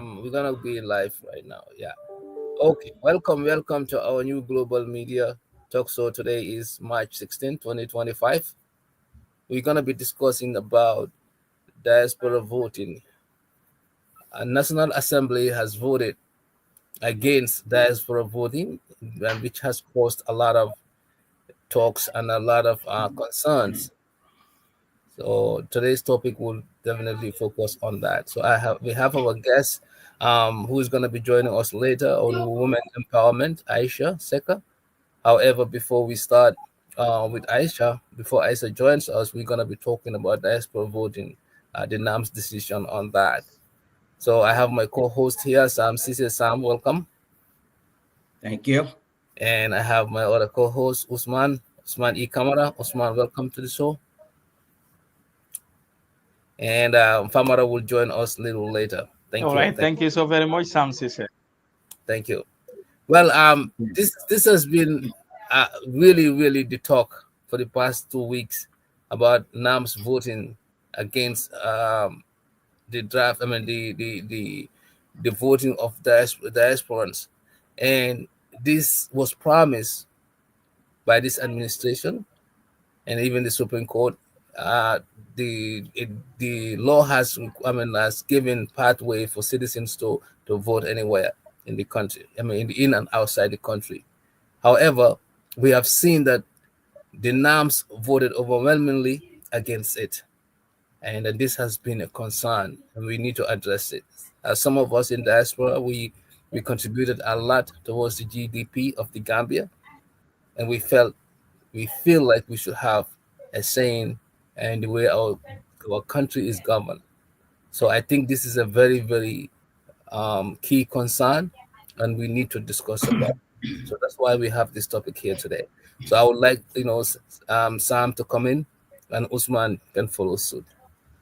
We're gonna be live right now. Yeah. Okay. Welcome to our new global media talk show. Today is March 16, 2025. We're gonna be discussing about diaspora voting. A National Assembly has voted against diaspora voting, which has caused a lot of talks and a lot of concerns. So today's topic will definitely focus on that. So we have our guest who is going to be joining us later on women empowerment, Aisha Secka. However, before we start with Aisha, before Aisha joins us, we're going to be talking about diaspora voting, the NAM's decision on that. So I have my co-host here, Sam Ceesay. Sam, welcome. Thank you. And I have my other co-host, Ousman Camara. Ousman, welcome to the show. And Famara will join us a little later. Thank All you. right. Thank you so very much, Sam Ceesay. Thank you. Well, this has been really the talk for the past 2 weeks about NAM's voting against the draft. I mean the voting of diasporans, and this was promised by this administration and even the Supreme Court. Uh, the law has given pathway for citizens to vote anywhere in the country. I mean, in and outside the country. However, we have seen that the NAMs voted overwhelmingly against it, and this has been a concern, and we need to address it. As some of us in diaspora, we contributed a lot towards the GDP of the Gambia, and we feel like we should have a saying and the way our country is governed. So I think this is a very key concern, and we need to discuss about it. So that's why we have this topic here today. So I would like Sam to come in, and Usman can follow suit.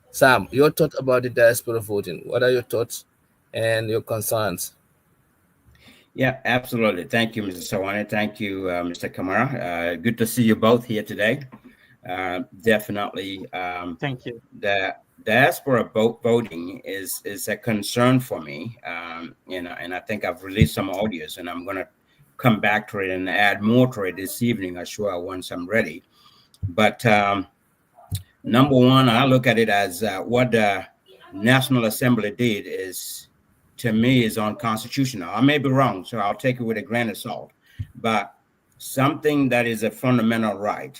Sam, your thought about the diaspora voting? What are your thoughts and your concerns? Yeah, absolutely. Thank you, Mr. Sawaneh. Thank you, Mr. Camara. Good to see you both here today. Definitely, Thank you. the diaspora voting is a concern for me. And I think I've released some audios, and I'm going to come back to it and add more to it this evening, I'm sure, once I'm ready. But number one, I look at it as what the National Assembly did is, to me, is unconstitutional. I may be wrong, so I'll take it with a grain of salt. But something that is a fundamental right,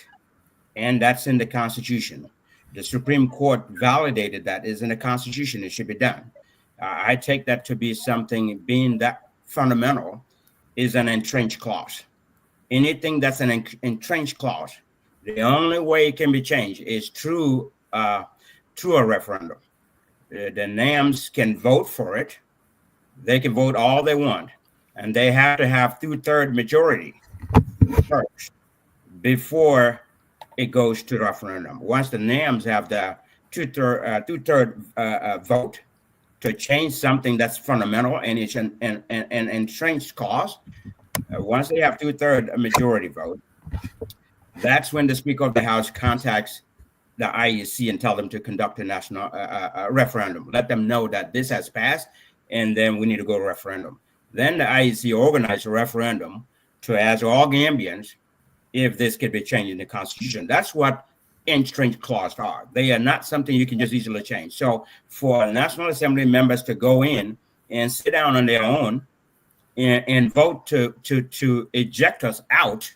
and that's in the Constitution. The Supreme Court validated that is in the Constitution. It should be done. I take that to be something being that fundamental is an entrenched clause. Anything that's an entrenched clause, the only way it can be changed is through a referendum. The NAMs can vote for it. They can vote all they want, and they have to have 2/3 majority first before it goes to referendum. Once the NAMs have the two-third vote to change something that's fundamental and it's an entrenched cause, once they have 2/3 majority vote, that's when the Speaker of the House contacts the IEC and tell them to conduct a national referendum. Let them know that this has passed, and then we need to go to referendum. Then the IEC organized a referendum to ask all Gambians if this could be changed in the Constitution. That's what entrenched clauses are. They are not something you can just easily change. So for National Assembly members to go in and sit down on their own and vote to eject us out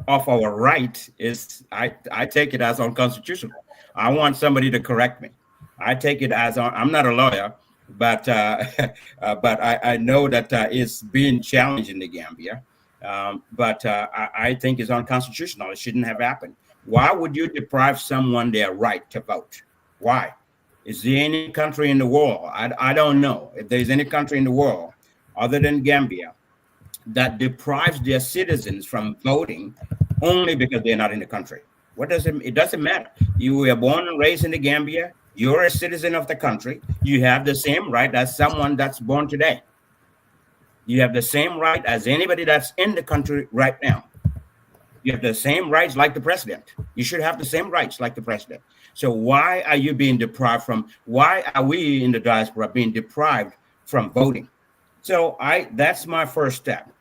of our right is, I take it as unconstitutional. I want somebody to correct me. I take it as, I'm not a lawyer, but I know that it's being challenged in the Gambia. But I think it's unconstitutional. It shouldn't have happened. Why would you deprive someone their right to vote? Why? Is there any country in the world? I don't know if there's any country in the world other than Gambia that deprives their citizens from voting only because they're not in the country. It doesn't matter. You were born and raised in the Gambia. You're a citizen of the country. You have the same right as someone that's born today. You have the same right as anybody that's in the country right now. You have the same rights like the president. You should have the same rights like the president. So why are you being deprived from, why are we in the diaspora being deprived from voting. So that's my first step.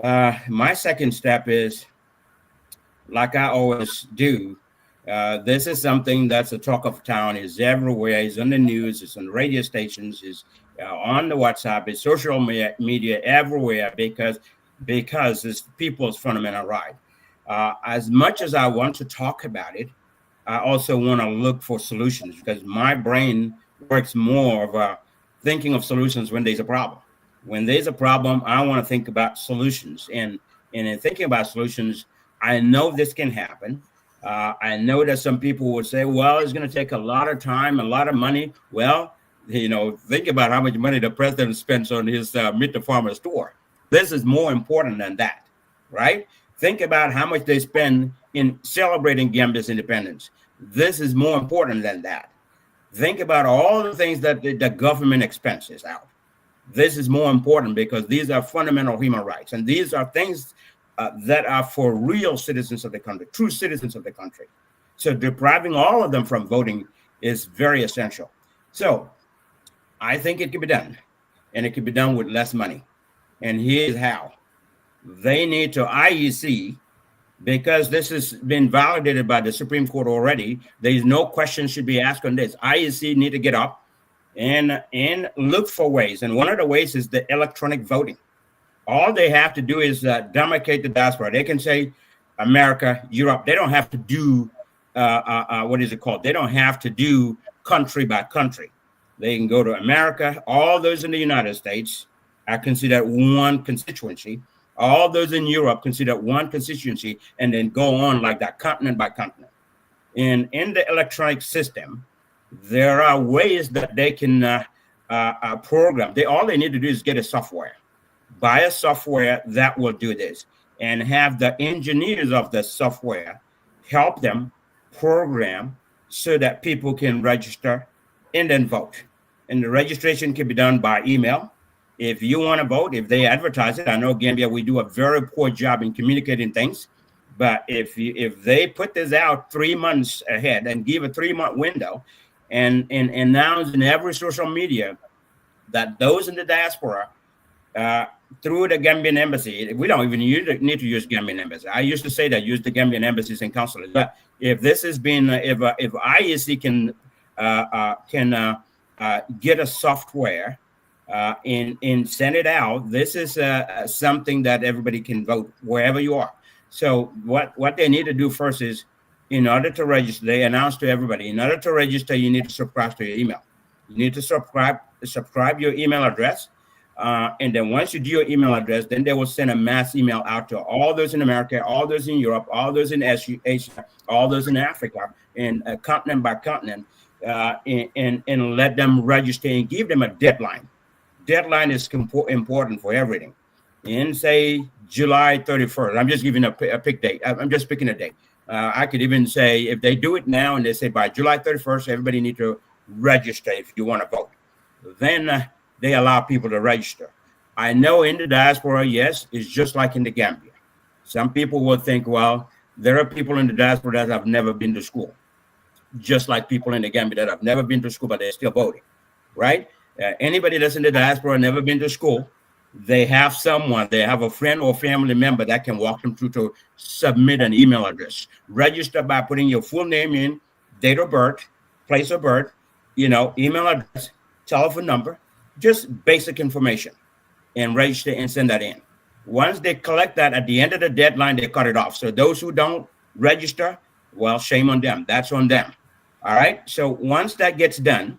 My second step is, like I always do, this is something that's a talk of town. Is everywhere. It's on the news. It's on radio stations. It's on the WhatsApp. It's social media everywhere because it's people's fundamental right. As much as I want to talk about it, I also want to look for solutions, because my brain works more of thinking of solutions when there's a problem. When there's a problem, I want to think about solutions. And in thinking about solutions, I know this can happen. I know that some people would say, well, it's going to take a lot of time, a lot of money. Well, think about how much money the president spends on his Meet the Farmer store. This is more important than that, right? Think about how much they spend in celebrating Gambia's independence. This is more important than that. Think about all the things that the government expenses out. This is more important, because these are fundamental human rights. And these are things that are for real citizens of the country, true citizens of the country. So depriving all of them from voting is very essential. So I think it can be done, and it can be done with less money. And here's how. They need to IEC, because this has been validated by the Supreme Court already. There's no question should be asked on this. IEC need to get up and look for ways. And one of the ways is the electronic voting. All they have to do is demarcate the diaspora. They can say America, Europe. They don't have to do, what is it called? They don't have to do country by country. They can go to America. All those in the United States are considered one constituency. All those in Europe considered one constituency, and then go on like that, continent by continent. And in the electronic system, there are ways that they can program. All they need to do is get a software. Buy a software that will do this, and have the engineers of the software help them program so that people can register and then vote. And the registration can be done by email. If you want to vote, if they advertise it, I know Gambia, we do a very poor job in communicating things. But if they put this out 3 months ahead and give a 3-month window, and announce in every social media that those in the diaspora, through the Gambian embassy, we don't even need to use Gambian embassy. I used to say that, use the Gambian embassies and consulates. But if this has been, if IEC can get a software and send it out, this is something that everybody can vote wherever you are. So what they need to do first is, in order to register, they announce to everybody, in order to register, you need to subscribe to your email. You need to subscribe your email address. And then once you do your email address, then they will send a mass email out to all those in America, all those in Europe, all those in Asia, all those in Africa, and continent by continent, and let them register and give them a deadline. Deadline is important for everything. In, say, July 31st, I'm just giving a pick date. I'm just picking a date. I could even say, if they do it now and they say by July 31st, everybody need to register if you want to vote. Then they allow people to register. I know in the diaspora, yes, it's just like in the Gambia. Some people will think, well, there are people in the diaspora that have never been to school, just like people in the Gambia that have never been to school, but they're still voting, right? Anybody that's in the diaspora, never been to school, they have someone, they have a friend or family member that can walk them through to submit an email address. Register by putting your full name in, date of birth, place of birth, email address, telephone number, just basic information, and register and send that in. Once they collect that, at the end of the deadline, they cut it off. So those who don't register, well, shame on them. That's on them. All right. So once that gets done,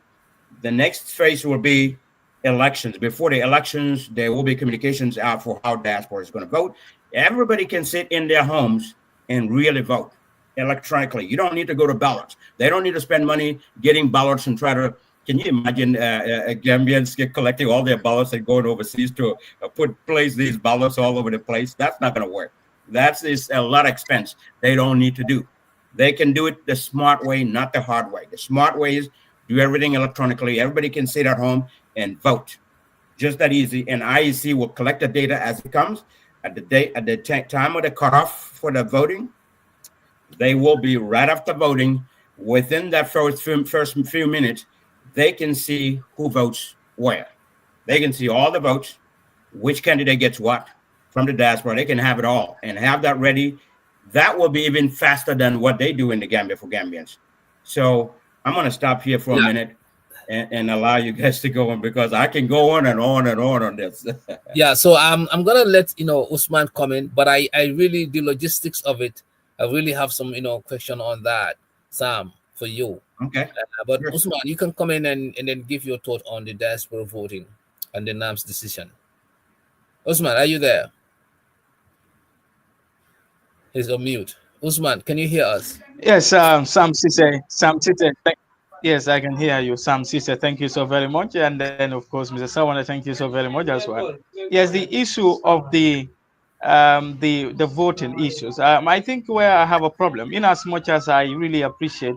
the next phase will be elections. Before the elections, there will be communications out for how diaspora is going to vote. Everybody can sit in their homes and really vote electronically. You don't need to go to ballots. They don't need to spend money getting ballots and try to. Can you imagine Gambians collecting all their ballots and going overseas to place these ballots all over the place? That's not going to work. That is a lot of expense they don't need to do. They can do it the smart way, not the hard way. The smart way is do everything electronically. Everybody can sit at home and vote. Just that easy. And IEC will collect the data as it comes. At the time of the cutoff for the voting, they will be right after voting. Within that first few minutes, they can see who votes where. They can see all the votes, which candidate gets what from the diaspora. They can have it all and have that ready. That will be even faster than what they do in the Gambia for Gambians. So I'm going to stop here for a Yeah, minute and allow you guys to go on, because I can go on and on and on this. yeah. So I'm gonna let Ousman come in, but I really, the logistics of it, I really have some question on that, Sam, for you. Okay, But sure. Ousman, you can come in and then give your thought on the diaspora voting and the NAM's decision. Ousman, are you there? He's on mute. Ousman, can you hear us? Yes, Sam Ceesay. Yes, I can hear you. Sam Ceesay, thank you so very much. And then, of course, Mr. Sawaneh, thank you so very much as well. Yes, the issue of the voting issues. I think where I have a problem, in as much as I really appreciate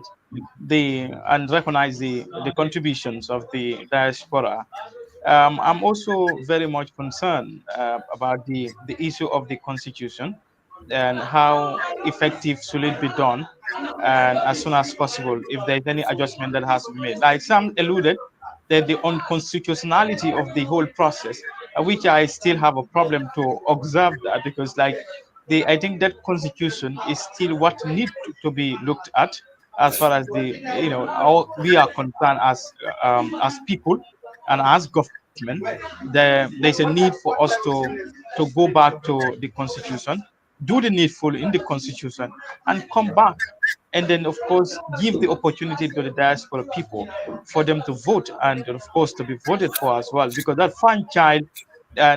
the and recognize the contributions of the diaspora, I'm also very much concerned about the issue of the constitution and how effective should it be done, and as soon as possible if there's any adjustment that has to be made. Like some alluded that the unconstitutionality of the whole process, which I still have a problem to observe that, because like I think that constitution is still what need to be looked at as far as how we are concerned as people and as government. There's a need for us to go back to the constitution, do the needful in the constitution, and come back, and then of course give the opportunity to the diaspora people for them to vote, and of course to be voted for as well, because that franchise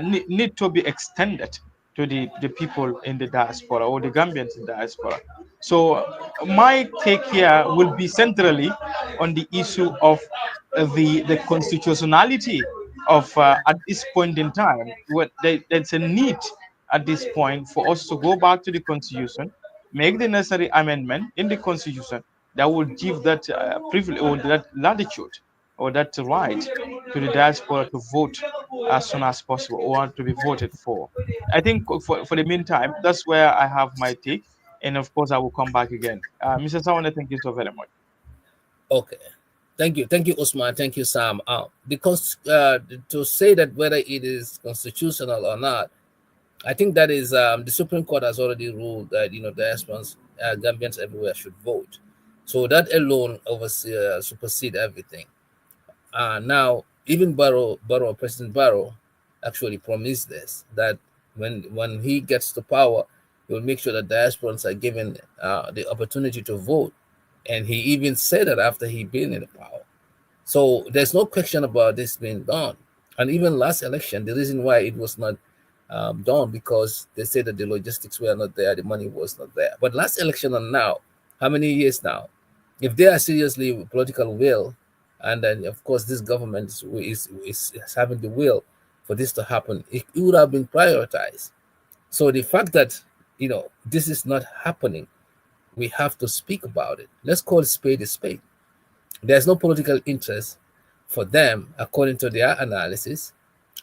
need to be extended to the people in the diaspora or the Gambians in the diaspora. So my take here will be centrally on the issue of the constitutionality of at this point in time. There's a need at this point for us to go back to the constitution, make the necessary amendment in the constitution that will give that privilege or that latitude or that right to the diaspora to vote as soon as possible or to be voted for. I think for the meantime, that's where I have my take. And of course, I will come back again. Mr. Sawaneh, thank you so very much. Okay. Thank you, Osman. Thank you, Sam. Because to say that whether it is constitutional or not, I think that is the Supreme Court has already ruled that diasporans, Gambians everywhere should vote. So that alone supersede everything. Now, even President Barrow, actually promised this, that when he gets to power, he will make sure that diasporans are given the opportunity to vote, and he even said that after he been in power. So there's no question about this being done. And even last election, the reason why it was not done, because they said that the logistics were not there, the money was not there. But last election and now, how many years now? If they are seriously political will, and then of course this government is having the will for this to happen, it would have been prioritized. So the fact that this is not happening, we have to speak about it. Let's call a spade a spade. There's no political interest for them, according to their analysis.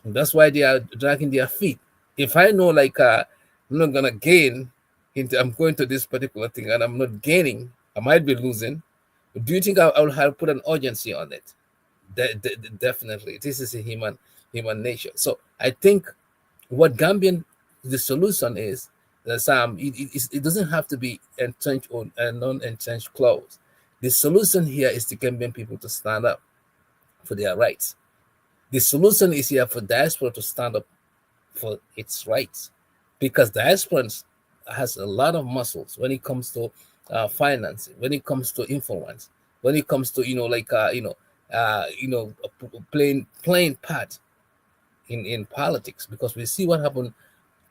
And that's why they are dragging their feet. If I know, like, I'm not gonna gain I'm going to this particular thing and I'm not gaining, I might be losing. Do you think I will have put an urgency on it? Definitely, this is a human nature. So I think what Gambian the solution is that it doesn't have to be entrenched or a non-entrenched clause. The solution here is the Gambian people to stand up for their rights. The solution is here for diaspora to stand up for its rights, because diaspora has a lot of muscles when it comes to financing, when it comes to influence, when it comes to playing part in politics, because we see what happened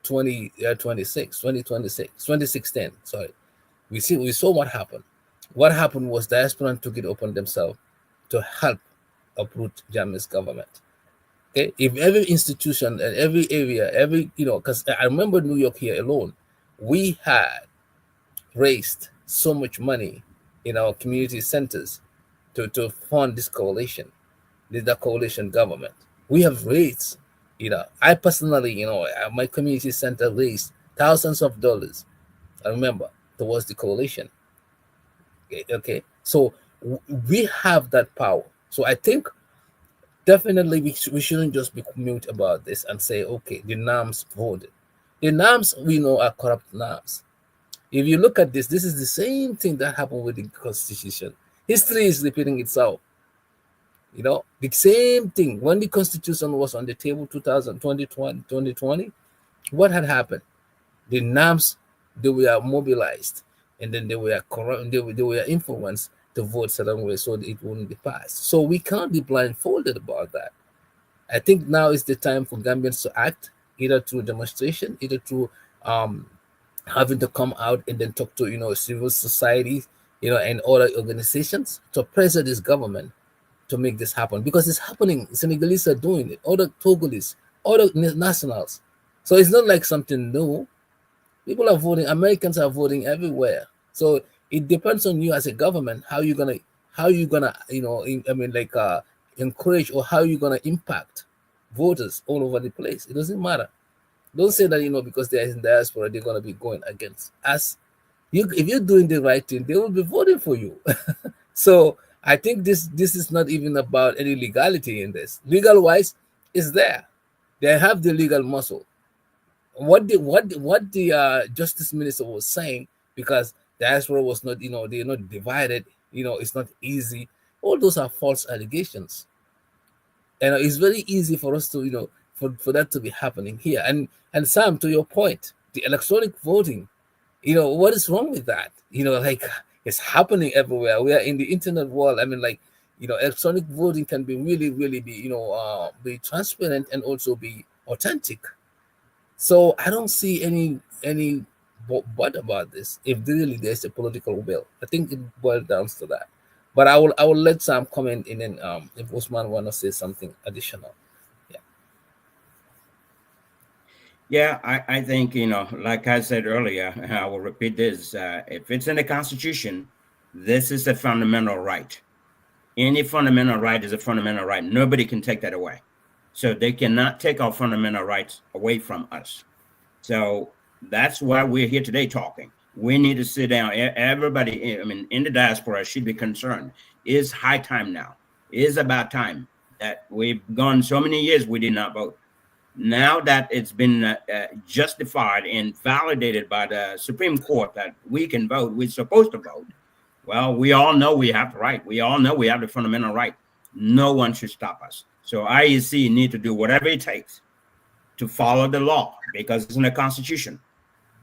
2016. Sorry, we saw what happened. What happened was diaspora took it upon themselves to help uproot Jammeh's government. Okay, if every institution and every area, because I remember New York here alone, we had raised so much money in our community centers to fund this coalition, the coalition government. We have raised, I personally, my community center raised thousands of dollars. I remember towards the coalition. Okay, so we have that power. So I think definitely we shouldn't just be mute about this and say, okay, the NAMs voted. The NAMs we know are corrupt NAMs. If you look at this, this is the same thing that happened with the Constitution. History is repeating itself. The same thing. When the Constitution was on the table 2020, what had happened? The NAMs, they were mobilized, and then they were corrupt, they were influenced to vote certain way so that it wouldn't be passed. So we can't be blindfolded about that. I think now is the time for Gambians to act, either through demonstration, either through um, having to come out and then talk to civil society, and other organizations to pressure this government to make this happen, because it's happening. Senegalese are doing it, other Togolese, other nationals. So it's not like something new. People are voting. Americans are voting everywhere. So it depends on you as a government how you gonna encourage, or how you gonna impact voters all over the place. It doesn't matter. Don't say that because they're in diaspora they're gonna be going against us. If you're doing the right thing, they will be voting for you. So I think this is not even about any legality in this. Legal wise, is there. They have the legal muscle. What the justice minister was saying, because diaspora was not, they're not divided, it's not easy. All those are false allegations. And it's very easy for us to, for that to be happening here. And Sam, to your point, the electronic voting, what is wrong with that? Like, it's happening everywhere. We are in the internet world. I mean, like, electronic voting can be really, really be transparent and also be authentic. So I don't see any but about this. If really there's a political will, I think it boils down to that. But I will let Sam comment in, and if Ousman want to say something additional. Yeah. Yeah, I think, like I said earlier, and I will repeat this, if it's in the Constitution, this is a fundamental right. Any fundamental right is a fundamental right. Nobody can take that away. So they cannot take our fundamental rights away from us. So that's why we're here today talking. We need to sit down. Everybody, in the diaspora should be concerned. It's high time now. It is about time that we've gone so many years we did not vote. Now that it's been justified and validated by the Supreme Court that we can vote, we're supposed to vote. Well, we all know we have the right. We all know we have the fundamental right. No one should stop us. So IEC need to do whatever it takes to follow the law, because it's in the Constitution,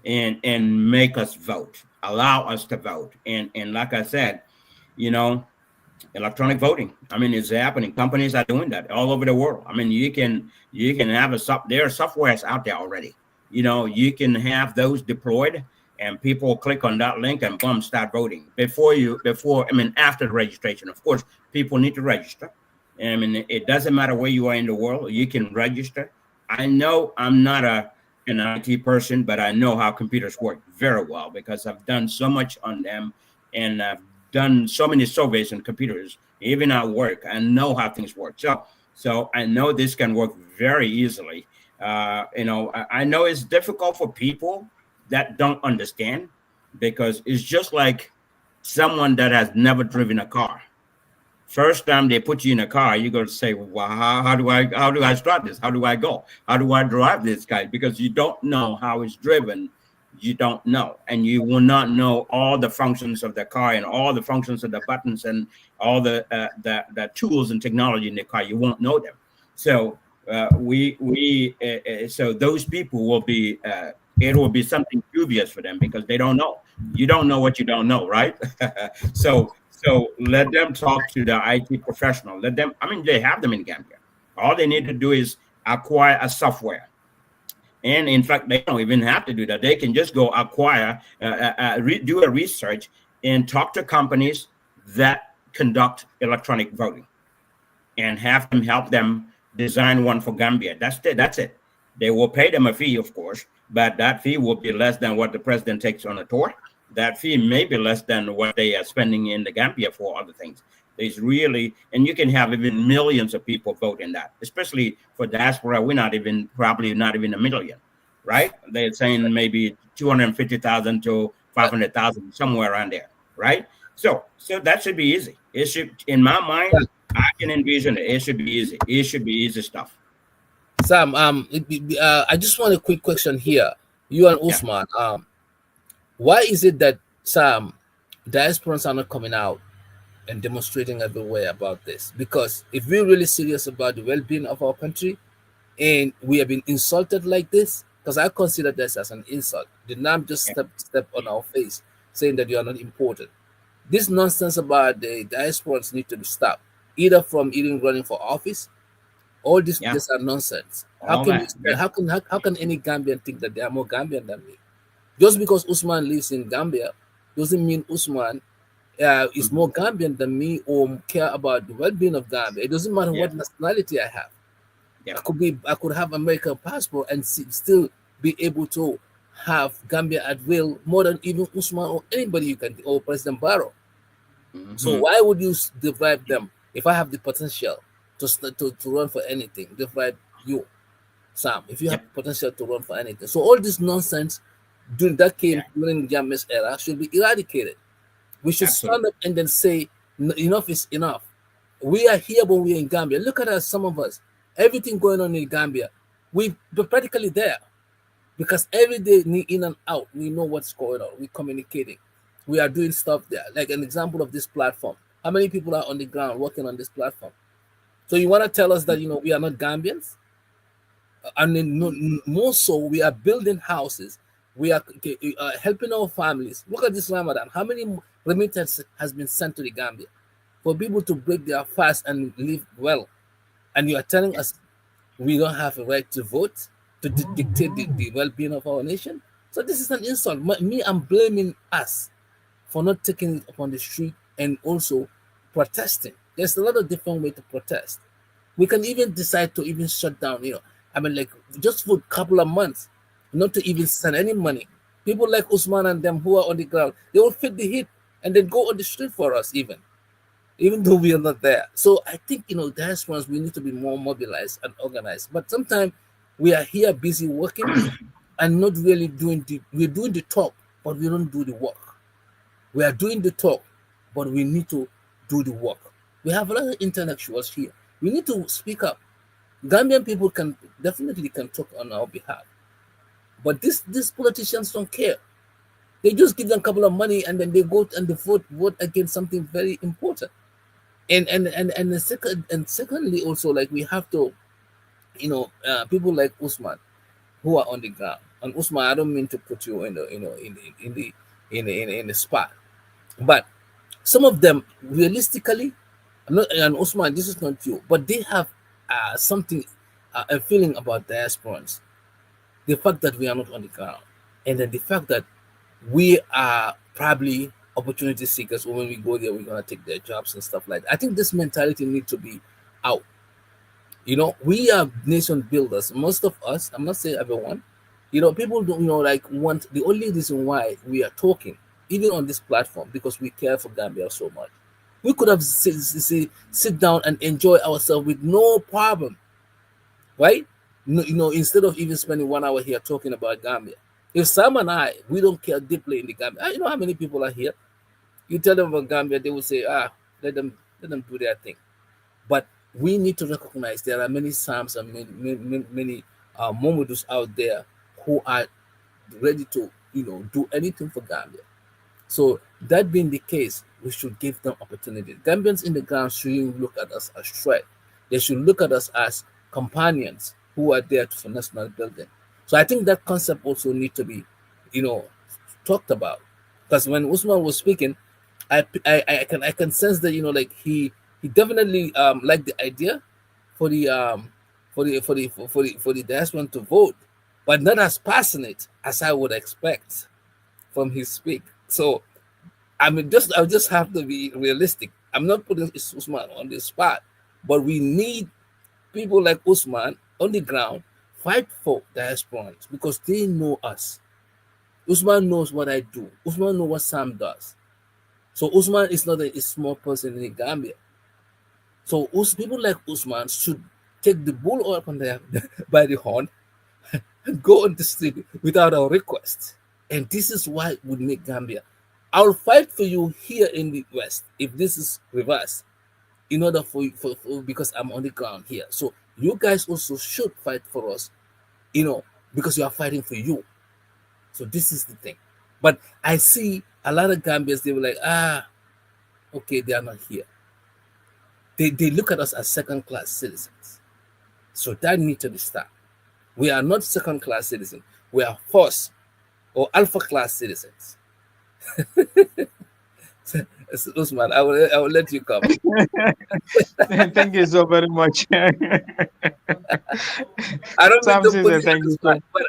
and make us vote, allow us to vote. And like I said, electronic voting, it's happening. Companies are doing that all over the world. You can have there are softwares out there already. You can have those deployed, and people click on that link and boom, start voting. After the registration, of course, people need to register. It doesn't matter where you are in the world, you can register. I know I'm not an IT person, but I know how computers work very well, because I've done so much on them, and I've done so many surveys on computers, even at work. I know how things work. So I know this can work very easily. I know it's difficult for people that don't understand, because it's just like someone that has never driven a car. First time they put you in a car, you're going to say, well, how do I start this? How do I go? How do I drive this guy? Because you don't know how it's driven. You don't know. And you will not know all the functions of the car and all the functions of the buttons and all the tools and technology in the car. You won't know them. So so those people will be, it will be something dubious for them, because they don't know. You don't know what you don't know, right? So let them talk to the IT professional. Let them, they have them in Gambia. All they need to do is acquire a software. And in fact, they don't even have to do that. They can just go acquire, do a research and talk to companies that conduct electronic voting, and have them help them design one for Gambia. That's it. They will pay them a fee, of course, but that fee will be less than what the president takes on a tour. That fee may be less than what they are spending in the Gambia for other things. There's really, and you can have even millions of people vote in that, especially for diaspora. We're probably not even a million, right? They're saying maybe 250,000 to 500,000, somewhere around there, right? So that should be easy. It should, in my mind, I can envision it. It should be easy. It should be easy stuff. Sam, I just want a quick question here. You and Yeah. Usman, why is it that Sam, diasporans are not coming out and demonstrating everywhere about this? Because if we're really serious about the well-being of our country, and we have been insulted like this, because I consider this as an insult. The NAM just Yeah. step on our face, saying that you are not important. This nonsense about the diasporans need to be stopped, either from even running for office. All this Yeah. these are nonsense. How All can you that. Yeah. how can any Gambian think that they are more Gambian than me? Just because Usman lives in Gambia doesn't mean Usman is Mhm. more Gambian than me or care about the well-being of Gambia. It doesn't matter Yeah. what nationality I have. Yeah. I could have American passport and still be able to have Gambia at will more than even Usman or anybody you can or President Barrow. So Hmm. why would you deprive them if I have the potential to run for anything? Deprive you, Sam, if you have Yep. potential to run for anything. So all this nonsense during that Yeah. came during Jammeh's era should be eradicated. We should stand Absolutely. up and then say enough is enough. We are here, but we're in Gambia. Look at us, some of us. Everything going on in Gambia, we're practically there because every day, in and out, we know what's going on. We're communicating. We are doing stuff there. Like an example of this platform. How many people are on the ground working on this platform? So you want to tell us that we are not Gambians? And then more so, we are building houses. We are helping our families. Look at this Ramadan. How many remittance has been sent to the Gambia for people to break their fast and live well? And you are telling Yeah. us we don't have a right to vote to dictate the well-being of our nation? So this is an insult. Me, I'm blaming us for not taking it upon the street and also protesting. There's a lot of different ways to protest. We can even decide to even shut down, I mean, like just for a couple of months, not to even send any money. People like Usman and them who are on the ground, they will fit the heat and then go on the street for us, even though we are not there. So I think, diasporans, we need to be more mobilized and organized. But sometimes we are here busy working and not really we're doing the talk, but we don't do the work. We are doing the talk, but we need to do the work. We have a lot of intellectuals here. We need to speak up. Gambian people can definitely can talk on our behalf, but these politicians don't care. They just give them a couple of money and then they go and they vote against something very important. And secondly also, like, we have to, people like Usman who are on the ground. And Usman, I don't mean to put you in the in the spot, but some of them realistically, I'm not, and Usman, this is not you, but they have something, a feeling about diasporans. The fact that we are not on the ground, and then the fact that we are probably opportunity seekers. When we go there, we're gonna take their jobs and stuff like that. I think this mentality need to be out. We are nation builders. Most of us, I'm not saying everyone, people don't, like, want, the only reason why we are talking, even on this platform, because we care for Gambia so much. We could have sit down and enjoy ourselves with no problem, right? No, instead of even spending 1 hour here talking about Gambia. If Sam and I, we don't care deeply in the Gambia, you know how many people are here? You tell them about Gambia, they will say, let them do their thing. But we need to recognize there are many Psalms and many Momodous out there who are ready to, do anything for Gambia. So that being the case, we should give them opportunity. Gambians in the ground shouldn't look at us as threat. They should look at us as companions who are there for national building. So I think that concept also need to be, you know, talked about. Because when Usman was speaking, I can sense that, like, he definitely liked the idea for the for the diaspora to vote, but not as passionate as I would expect from his speak. So I just have to be realistic. I'm not putting Usman on the spot, but we need people like Usman on the ground fight for diasporans because they know us. Usman knows what I do. Usman knows what Sam does. So Usman is not a small person in Gambia. So people like Usman should take the bull up on their by the horn and go on the street without our request. And this is why would make Gambia. I'll fight for you here in the West if this is reversed. in order for because I'm on the ground here. So you guys also should fight for us, because you are fighting for you. So this is the thing. But I see a lot of Gambians, they were like, okay, they are not here. They look at us as second class citizens. So that needs to be stopped. We are not second class citizens. We are first or alpha class citizens. Usman, I will let you come in. Thank you so very much. I don't mean Sam to put Caesar, you on thank the you spot, so.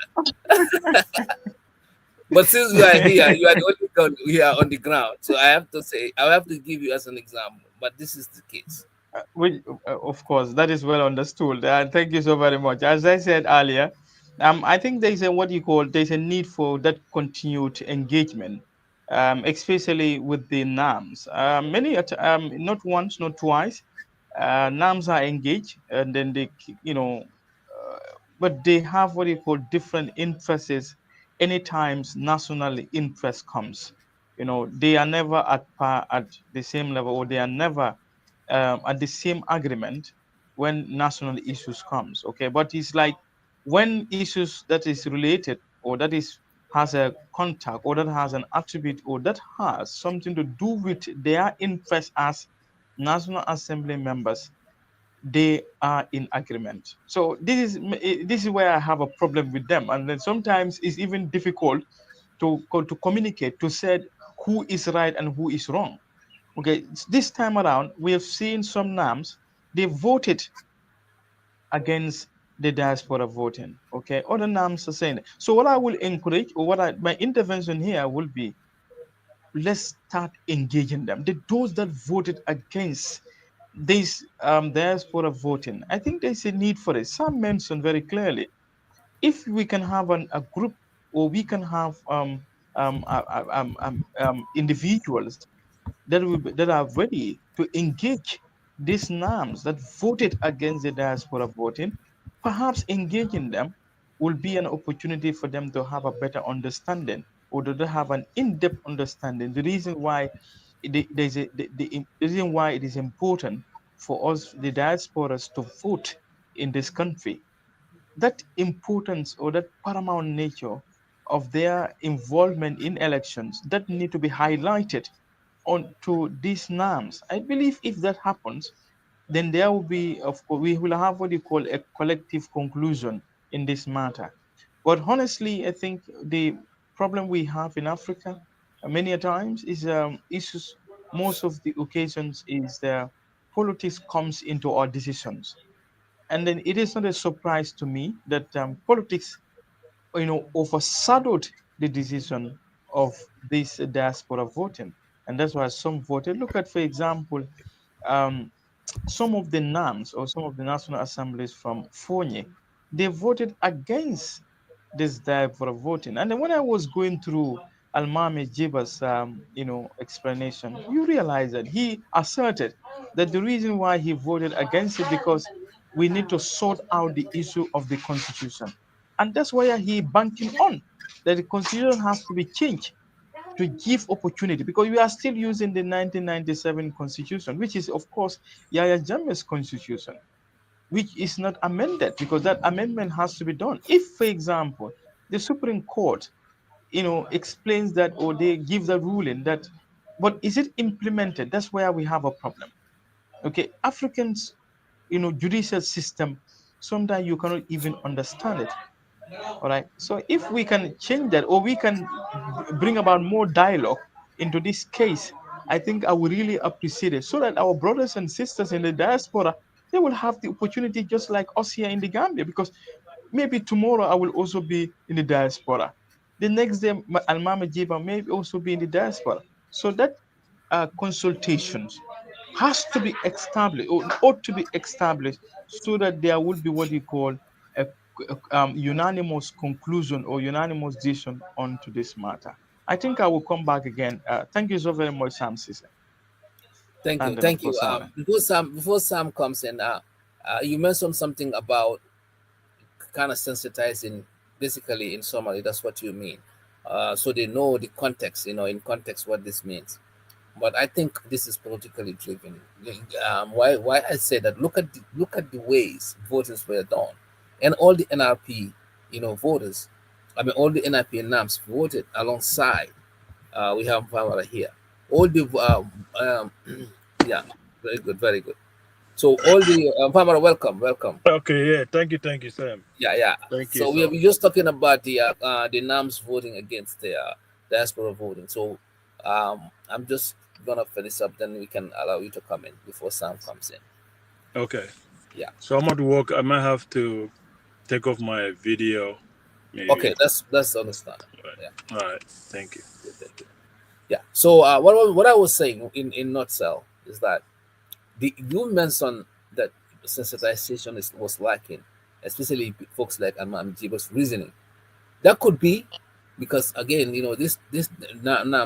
but since you are here, you are the only one here on the ground. So I have to give you as an example. But this is the case. Which, of course, that is well understood. And thank you so very much. As I said earlier, I think there is a what you call there's a need for that continued engagement, especially with the NAMs. Not once, not twice, NAMs are engaged, and then but they have what you call different interests. Anytime national interest comes, they are never at par at the same level, or they are never at the same agreement when national issues comes. Okay, but it's like when issues that is related, or that is has a contact, or that has an attribute, or that has something to do with their interest as National Assembly members, they are in agreement. So this is where I have a problem with them, and then sometimes it's even difficult to communicate to say who is right and who is wrong. Okay, this time around we have seen some NAMs, they voted against the diaspora voting. Okay, other NAMs are saying it. So what I will encourage, or my intervention here will be, let's start engaging them. Those that voted against this diaspora voting, I think there's a need for it. Some mentioned very clearly, if we can have a group, or we can have individuals that are ready to engage these NAMs that voted against the diaspora voting, perhaps engaging them will be an opportunity for them to have a better understanding, or to have an in-depth understanding. The reason why the reason why it is important for us, the diasporas, to vote in this country, that importance or that paramount nature of their involvement in elections, that need to be highlighted onto these norms. I believe if that happens, then there will be, of course, we will have what you call a collective conclusion in this matter. But honestly, I think the problem we have in Africa many a times is issues. Most of the occasions is politics comes into our decisions, and then it is not a surprise to me that politics, overshadowed the decision of this diaspora voting, and that's why some voted. Look at, for example, um, some of the NAMs, or some of the national assemblies from Fonye, they voted against this diaspora voting. And then when I was going through Almami Jiba's, explanation, you realize that he asserted that the reason why he voted against it, because we need to sort out the issue of the constitution, and that's why he banking on that the constitution has to be changed to give opportunity, because we are still using the 1997 constitution, which is of course Yahya Jammeh's constitution, which is not amended, because that amendment has to be done. If, for example, the Supreme Court, explains that, or they give the ruling that, but is it implemented? That's where we have a problem. Okay, Africans, judicial system, sometimes you cannot even understand it. All right. So if we can change that, or we can bring about more dialogue into this case, I think I would really appreciate it, so that our brothers and sisters in the diaspora, they will have the opportunity just like us here in the Gambia. Because maybe tomorrow I will also be in the diaspora. The next day, Almama Jiba may also be in the diaspora. So that consultations has to be established, or ought to be established, so that there will be what you call a, unanimous conclusion or unanimous decision onto this matter. I think I will come back again. Thank you so very much, Sam Sise. Thank you, And then, of thank you. course, Sawaneh. Before Sam comes in, you mentioned something about kind of sensitizing, basically in summary. That's what you mean. So they know the context, in context what this means. But I think this is politically driven. Why I say that? Look at the ways voters were done, and all the NRP, voters. I mean, all the NRP and NAMs voted alongside. We have Famara here. All the yeah, very good, very good. So all the Famara, welcome, welcome. Okay, yeah. Thank you, Sam. Yeah, yeah. Thank you So we are so. just talking about the NAMs voting against the diaspora voting. So I'm just gonna finish up, then we can allow you to come in before Sam comes in. Okay, Yeah. so I'm at work. I might have to take off my video, maybe. Okay, that's understandable. Yeah. All right. Thank you. Thank you. Yeah. So what I was saying in nutshell is that you mentioned that sensitization was lacking, especially folks like Imam Jiba's reasoning. That could be because again, this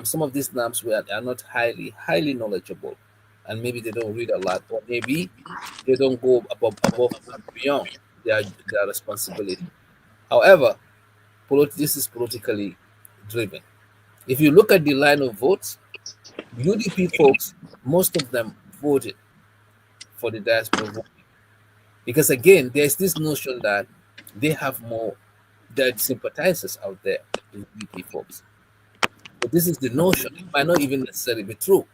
some of these NAMs are not highly knowledgeable, and maybe they don't read a lot, or maybe they don't go above and beyond their responsibility. However, this is politically driven. If you look at the line of votes, UDP folks, most of them voted for the diaspora vote because again, there's this notion that they have more dead sympathizers out there, the UDP folks. But this is the notion. It might not even necessarily be true.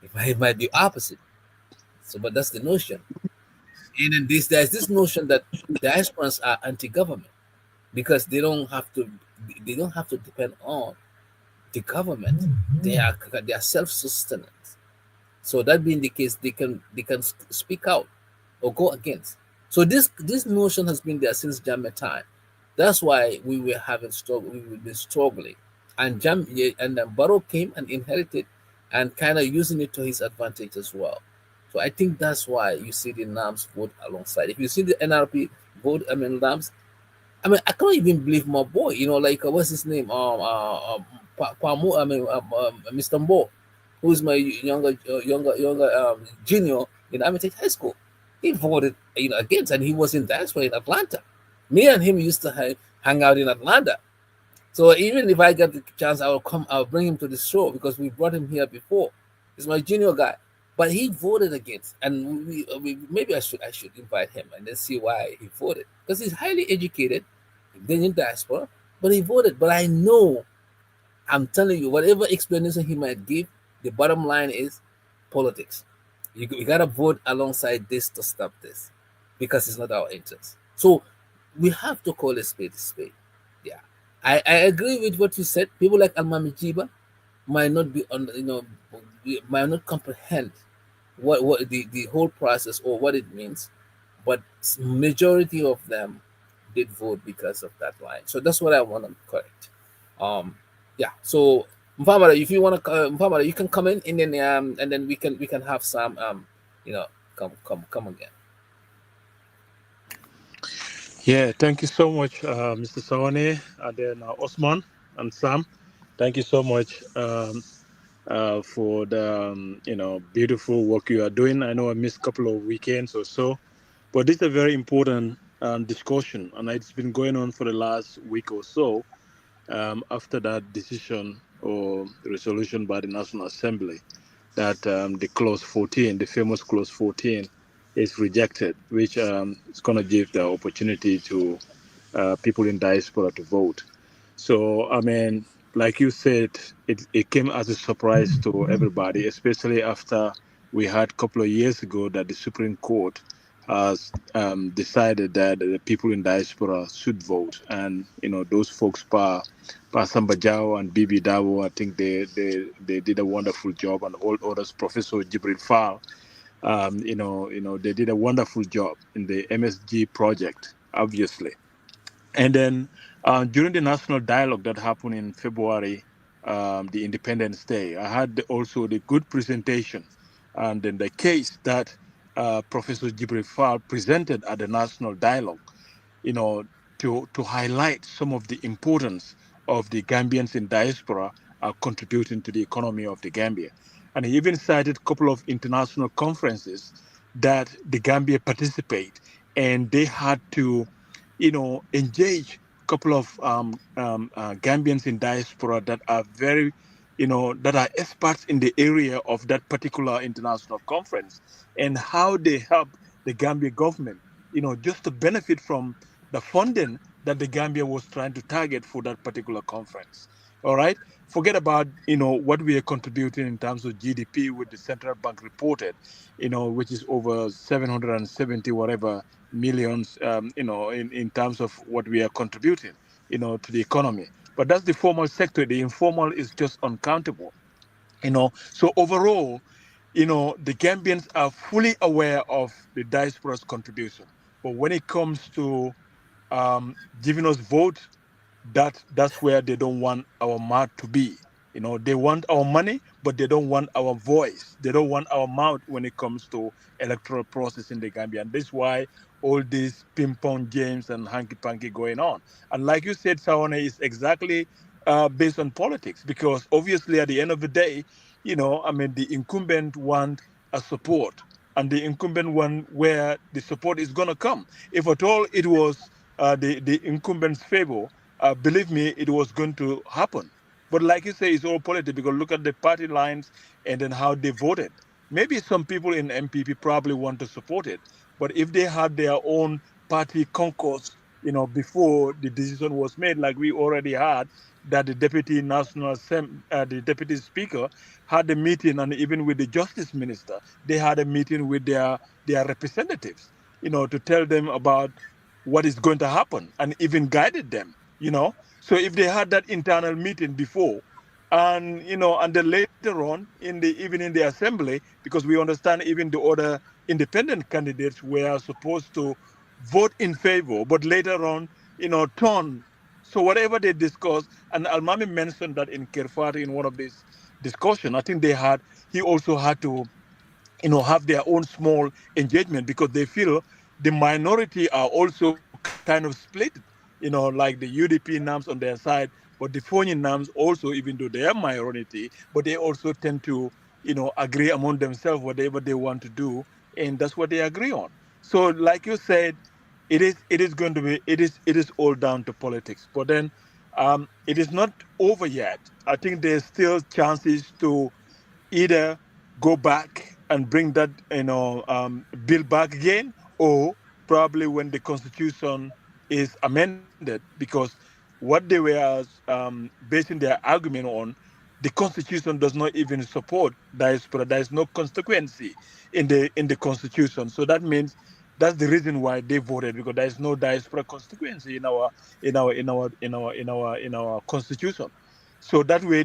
It might be opposite. So, but that's the notion. And then there's this notion that diasporans are anti-government because they don't have to depend on the government. They are self-sustenance. So that being the case, they can speak out or go against. So this notion has been there since Jammeh time. That's why we were having struggle. We were been struggling, and and then Barrow came and inherited, and kind of using it to his advantage as well. So I think that's why you see the NAMs vote alongside. If you see the NRP vote, I mean NAMs, I mean, I can't even believe my boy. Like what's his name? Mr. Mbo, who is my younger junior in Hermitage High School. He voted, against, and he was in diaspora in Atlanta. Me and him used to hang out in Atlanta. So even if I get the chance, I'll bring him to the show because we brought him here before. He's my junior guy. But he voted against, and maybe I should invite him and then see why he voted because he's highly educated, been in diaspora, but he voted. But I know, I'm telling you, whatever explanation he might give, the bottom line is politics. You gotta vote alongside this to stop this because it's not our interest. So we have to call a spade a spade. Yeah, I agree with what you said. People like Almami Jiba might not be on, might not comprehend what the whole process or what it means, but majority of them did vote because of that line. So that's what I want to correct. Yeah. So Famara, if you want to, Famara, you can come in, and then we can have some come again. Yeah. Thank you so much, Mr. Sawaneh, and then Ousman and Sam. Thank you so much for the beautiful work you are doing. I know I missed a couple of weekends or so, but this is a very important discussion, and it's been going on for the last week or so after that decision or resolution by the National Assembly that the clause 14, the famous clause 14, is rejected, which is going to give the opportunity to people in diaspora to vote. So, I mean, like you said, it came as a surprise to everybody, especially after we had a couple of years ago that the Supreme Court has decided that the people in diaspora should vote. And, those folks, Samba Jao and Bibi Dawo, I think they did a wonderful job, and all others, Professor Jibril Fall, they did a wonderful job in the MSG project, obviously. And then during the national dialogue that happened in February, the Independence Day, I had also the good presentation and then the case that Professor Jibril Fall presented at the national dialogue, to highlight some of the importance of the Gambians in diaspora contributing to the economy of the Gambia. And he even cited a couple of international conferences that the Gambia participate, and they had to engage a couple of Gambians in diaspora that are very that are experts in the area of that particular international conference, and how they help the Gambia government, just to benefit from the funding that the Gambia was trying to target for that particular conference. All right. Forget about, what we are contributing in terms of GDP, with the central bank reported, which is over 770 whatever millions, in terms of what we are contributing, to the economy. But that's the formal sector. The informal is just uncountable. So overall, the Gambians are fully aware of the diaspora's contribution. But when it comes to giving us votes, that's where they don't want our mouth to be. They want our money, but they don't want our voice. They don't want our mouth when it comes to electoral process in the Gambia. And that's why all these ping pong games and hanky panky going on. And like you said, Sawaneh, is exactly based on politics, because obviously at the end of the day, the incumbent want a support, and the incumbent one where the support is going to come. If at all it was the incumbent's favor, believe me, it was going to happen. But like you say, it's all political, because look at the party lines and then how they voted. Maybe some people in MPP probably want to support it, but if they had their own party concourse, before the decision was made, like we already had, that the the deputy speaker had a meeting, and even with the justice minister, they had a meeting with their representatives, to tell them about what is going to happen, and even guided them. So if they had that internal meeting before, and then later on even in the assembly, because we understand even the other independent candidates were supposed to vote in favor, but later on, turn. So whatever they discuss, and Almami mentioned that in Kerfati in one of these discussion, I think he also had to, have their own small engagement, because they feel the minority are also kind of split, like the UDP NAMs on their side, but the Fonyi NAMs also, even though they are minority, but they also tend to, agree among themselves whatever they want to do, and that's what they agree on. So, like you said, it is going to be it is all down to politics. But then, it is not over yet. I think there's still chances to either go back and bring that bill back again, or probably when the constitution is amended, because what they were basing their argument on, the constitution does not even support diaspora. There is no consequency in the constitution. So that means that's the reason why they voted, because there is no diaspora constituency in our constitution. So that way,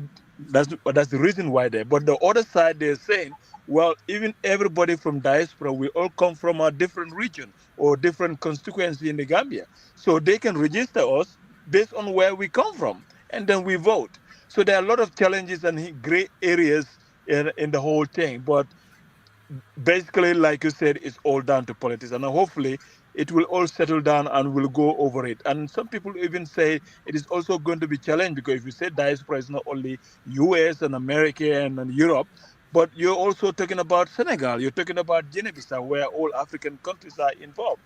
that's the reason why they. But the other side, they're saying, well, even everybody from diaspora, we all come from a different region or different constituency in the Gambia, so they can register us based on where we come from, and then we vote. So there are a lot of challenges and gray areas in the whole thing. But basically, like you said, it's all down to politics, and hopefully it will all settle down and we'll go over it. And some people even say it is also going to be challenged, because if you say diaspora is not only US and America and Europe, but you're also talking about Senegal, you're talking about Guinea-Bissau, where all African countries are involved.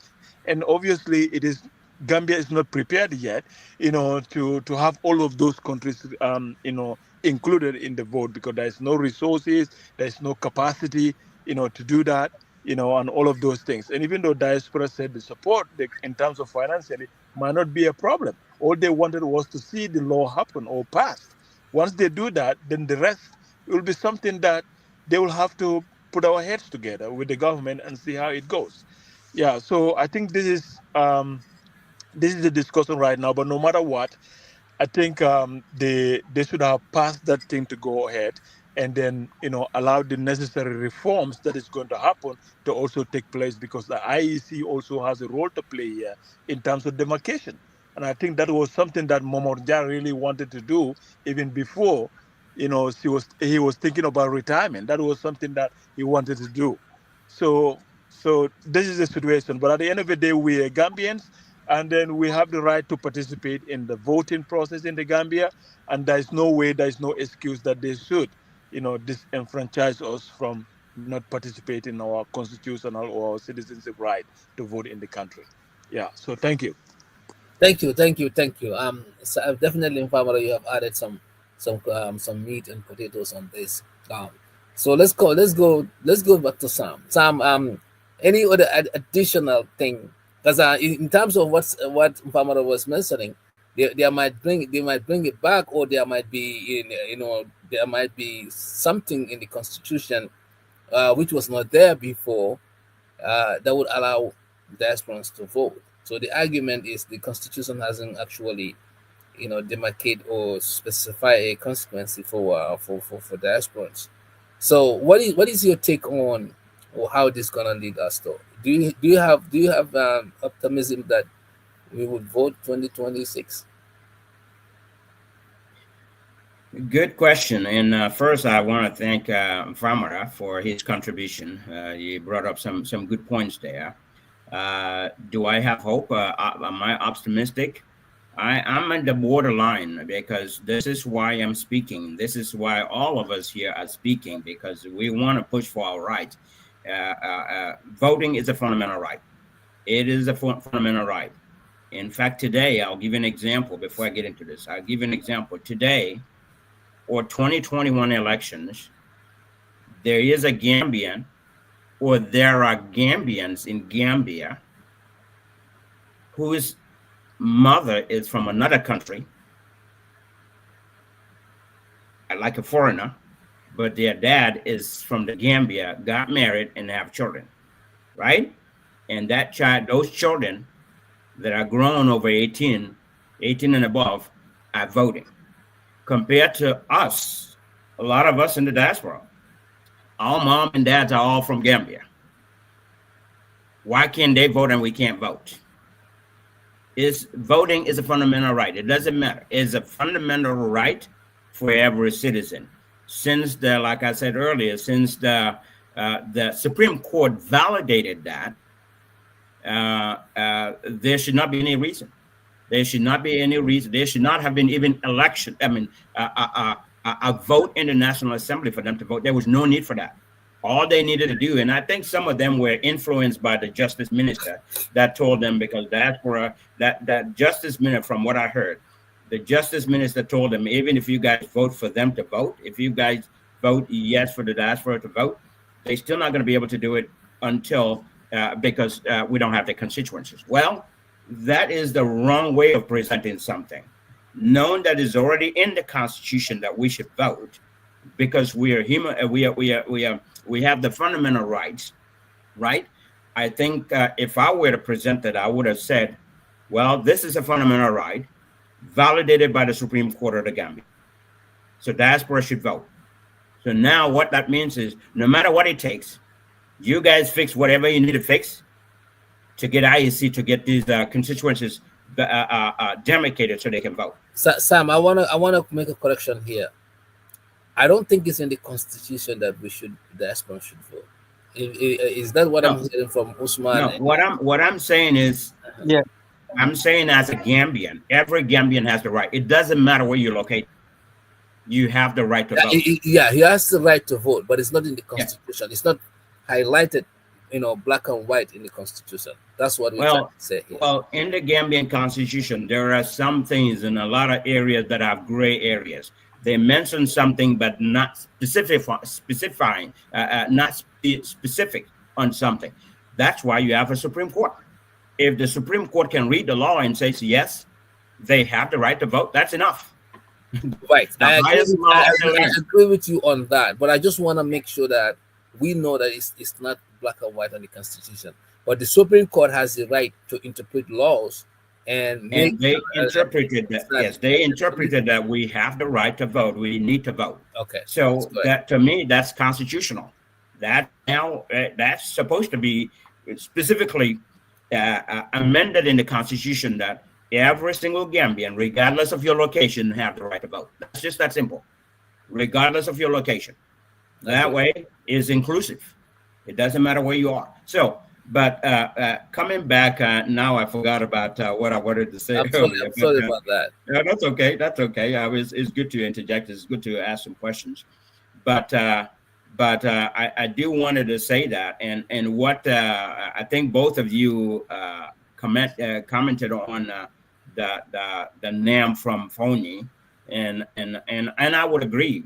And obviously it is Gambia is not prepared yet, to have all of those countries, included in the vote, because there is no resources, there is no capacity, to do that, and all of those things. And even though diaspora said the support, in terms of financially, might not be a problem. All they wanted was to see the law happen or passed. Once they do that, then the rest will be something that they will have to put our heads together with the government and see how it goes. Yeah. So I think this is the discussion right now. But no matter what, I think they should have passed that thing to go ahead, and then allow the necessary reforms that is going to happen to also take place, because the IEC also has a role to play here in terms of demarcation. And I think that was something that Momodou really wanted to do even before he was thinking about retirement. That was something that he wanted to do. So this is the situation. But at the end of the day, we are Gambians, and then we have the right to participate in the voting process in the Gambia. And there is no way, there is no excuse that they should, disenfranchise us from not participating in our constitutional or our citizenship right to vote in the country. Yeah. So thank you. Thank you, thank you, thank you. So definitely in Famara, you have added some some meat and potatoes on this. So let's go back to Sam. Sam, any other additional thing? Because in terms of what Famara was mentioning, they might bring it back, or there might be there might be something in the constitution which was not there before, that would allow diasporans to vote. So the argument is the constitution hasn't actually demarcate or specify a consequence for diasporans. So what is your take on, or how this gonna lead us though? Do you have optimism that we would vote 2026? Good question. And first, I want to thank Famara for his contribution. He brought up some good points there. Do I have hope? Am I optimistic? I'm at the borderline, because this is why I'm speaking. This is why all of us here are speaking, because we want to push for our rights. Voting is a fundamental right. It is a fundamental right. In fact, today, I'll give you an example before I get into this. I'll give you an example. Today, or 2021 elections, there is a Gambian, or there are Gambians in Gambia whose mother is from another country, like a foreigner, but their dad is from the Gambia, got married, and have children, right? And those children that are grown over 18 and above, are voting. Compared to us, a lot of us in the diaspora, our mom and dads are all from Gambia. Why can't they vote and we can't vote? Voting is a fundamental right. It doesn't matter. It's a fundamental right for every citizen. Since like I said earlier, since the Supreme Court validated that, there should not be any reason. There should not be any reason. There should not have been even election. I mean, a vote in the National Assembly for them to vote. There was no need for that. All they needed to do, and I think some of them were influenced by the Justice Minister that told them, because diaspora, that Justice Minister, from what I heard, the Justice Minister told them, even if you guys vote for them to vote, if you guys vote yes for the diaspora to vote, they're still not going to be able to do it until because we don't have the constituencies. Well, that is the wrong way of presenting something. Knowing that is already in the Constitution that we should vote, because we are human, we have the fundamental rights, right? I think if I were to present it, I would have said, well, this is a fundamental right validated by the Supreme Court of the Gambia. So diaspora should vote. So now what that means is, no matter what it takes, you guys fix whatever you need to fix to get IEC, to get these constituencies demarcated so they can vote. Sam, I wanna make a correction here. I don't think it's in the Constitution that diaspora should vote. Is that what I'm hearing from Ousman? No, what I'm saying is, Yeah. I'm saying as a Gambian, every Gambian has the right. It doesn't matter where you locate. You have the right to vote. He has the right to vote, but it's not in the Constitution. Yeah. It's not highlighted, black and white in the Constitution. That's what we're trying to say here. Well, in the Gambian Constitution, there are some things in a lot of areas that are gray areas. They mention something, but not specifying, not specific on something. That's why you have a Supreme Court. If the Supreme Court can read the law and says, yes, they have the right to vote, that's enough. Right. I agree with you on that, but I just want to make sure that we know that it's not black and white on the Constitution. But the Supreme Court has the right to interpret laws, and they interpreted that. Yes, they interpreted that we have the right to vote. We need to vote. Okay. So that, to me, that's constitutional. That's supposed to be specifically amended in the Constitution, that every single Gambian, regardless of your location, have the right to vote. That's just that simple. Regardless of your location. That way is inclusive. It doesn't matter where you are. So, but coming back now, I forgot about what I wanted to say earlier. I'm sorry about that. No, that's okay. That's okay. It's good to interject. It's good to ask some questions. But I do wanted to say that, and what I think both of you commented on the NAM from Phony, And I would agree.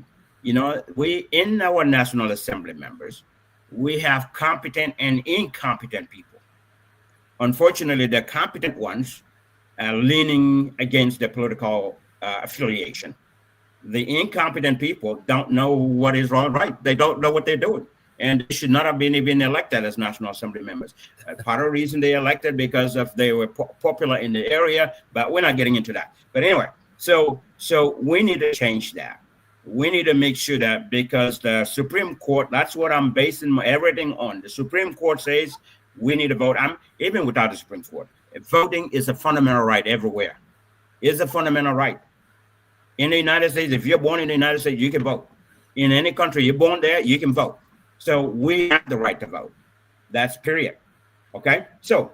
We in our National Assembly members, we have competent and incompetent people. Unfortunately, the competent ones are leaning against the political affiliation. The incompetent people don't know what is wrong, right. They don't know what they're doing, and they should not have been even elected as National Assembly members. Part of the reason they elected because of they were popular in the area, but we're not getting into that. But anyway, so we need to change that. We need to make sure that, because the Supreme Court, that's what I'm basing everything on. The Supreme Court says we need to vote. I'm even without the Supreme Court. Voting is a fundamental right everywhere. It's a fundamental right. In the United States, if you're born in the United States, you can vote. In any country you're born there, you can vote. So we have the right to vote. That's period. Okay? So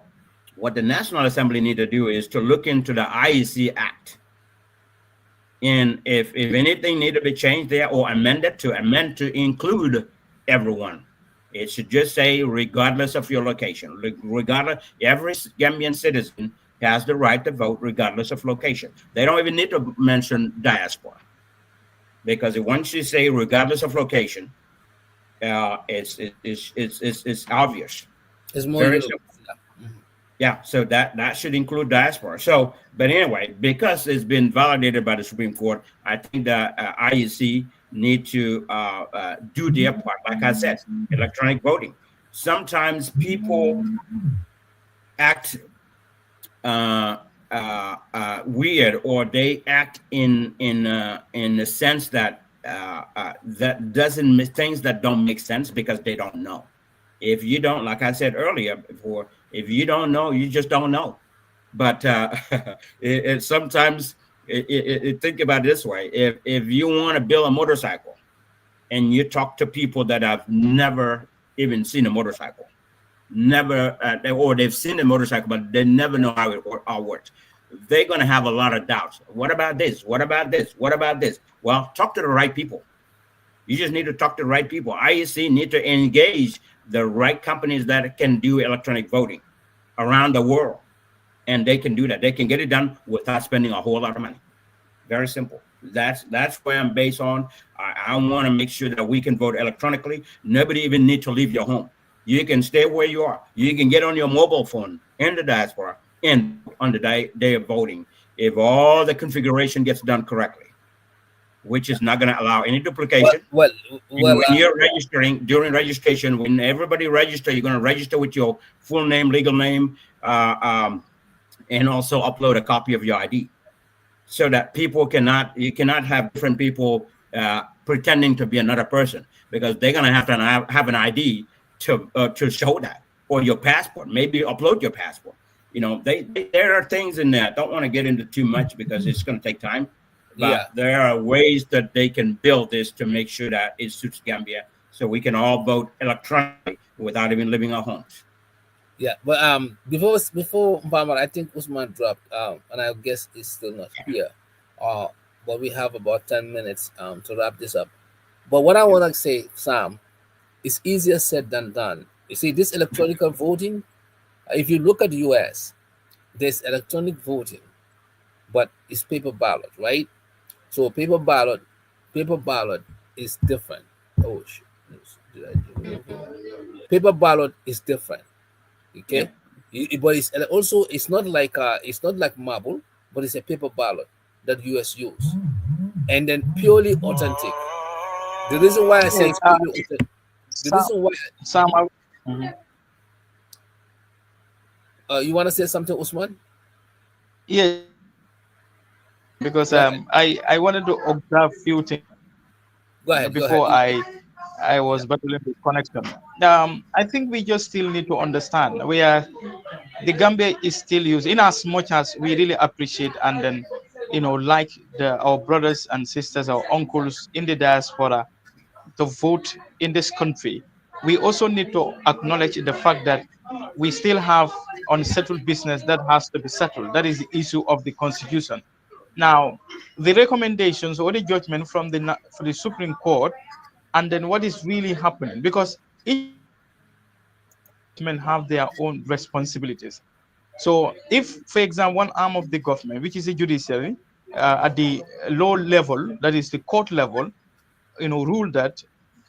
what the National Assembly need to do is to look into the IEC Act. And if anything need to be changed there or amended, to amend to include everyone. It should just say, regardless of your location, regardless, every Gambian citizen has the right to vote regardless of location. They don't even need to mention diaspora, because once you say regardless of location, it's obvious. It's more very simple. Yeah, so that should include diaspora. So, but anyway, because it's been validated by the Supreme Court, I think the IEC need to do their part. Like I said, electronic voting. Sometimes people act weird, or they act in the sense that that doesn't things that don't make sense because they don't know. If you don't, like I said earlier before, if you don't know, you just don't know. But sometimes think about it this way: if you want to build a motorcycle, and you talk to people that have never even seen a motorcycle, never or they've seen a motorcycle but they never know how it all works, they're going to have a lot of doubts. What about this? What about this? What about this? Well, talk to the right people. You just need to talk to the right people. IEC need to engage the right companies that can do electronic voting around the world, and they can do that. They can get it done without spending a whole lot of money. Very simple. That's where I'm based on. I want to make sure that we can vote electronically. Nobody even need to leave your home. You can stay where you are. You can get on your mobile phone in the diaspora and on the day of voting, if all the configuration gets done correctly, which is not going to allow any duplication. Well, when you're registering, during registration, when everybody register, you're going to register with your full name, legal name, and also upload a copy of your ID, so that you cannot have different people pretending to be another person, because they're going to have an ID to show that, or your passport. Maybe upload your passport. There are things in there. I don't want to get into too much because it's going to take time. But there are ways that they can build this to make sure that it suits Gambia, so we can all vote electronically without even leaving our homes. Yeah, but before Famara, I think Ousman dropped, and I guess he's still not here. But we have about 10 minutes to wrap this up. But what I want to say, Sam, is easier said than done. You see, this electronic voting, if you look at the US, there's electronic voting, but it's paper ballot, right? So paper ballot is different. Oh shit! Paper ballot is different. Okay, but it's not like marble, but it's a paper ballot that US use, and then purely authentic. The reason why I say it's purely authentic, you want to say something, Ousman? Yeah, because I wanted to observe few things before I was battling with connection. I think we just still need to understand the Gambia is still used, in as much as we really appreciate and then like our brothers and sisters, our uncles in the diaspora to vote in this country. We also need to acknowledge the fact that we still have unsettled business that has to be settled. That is the issue of the constitution. Now, the recommendations or the judgment from the Supreme Court, and then what is really happening, because each men have their own responsibilities. So, if, for example, one arm of the government, which is the judiciary, at the low level, that is the court level, ruled that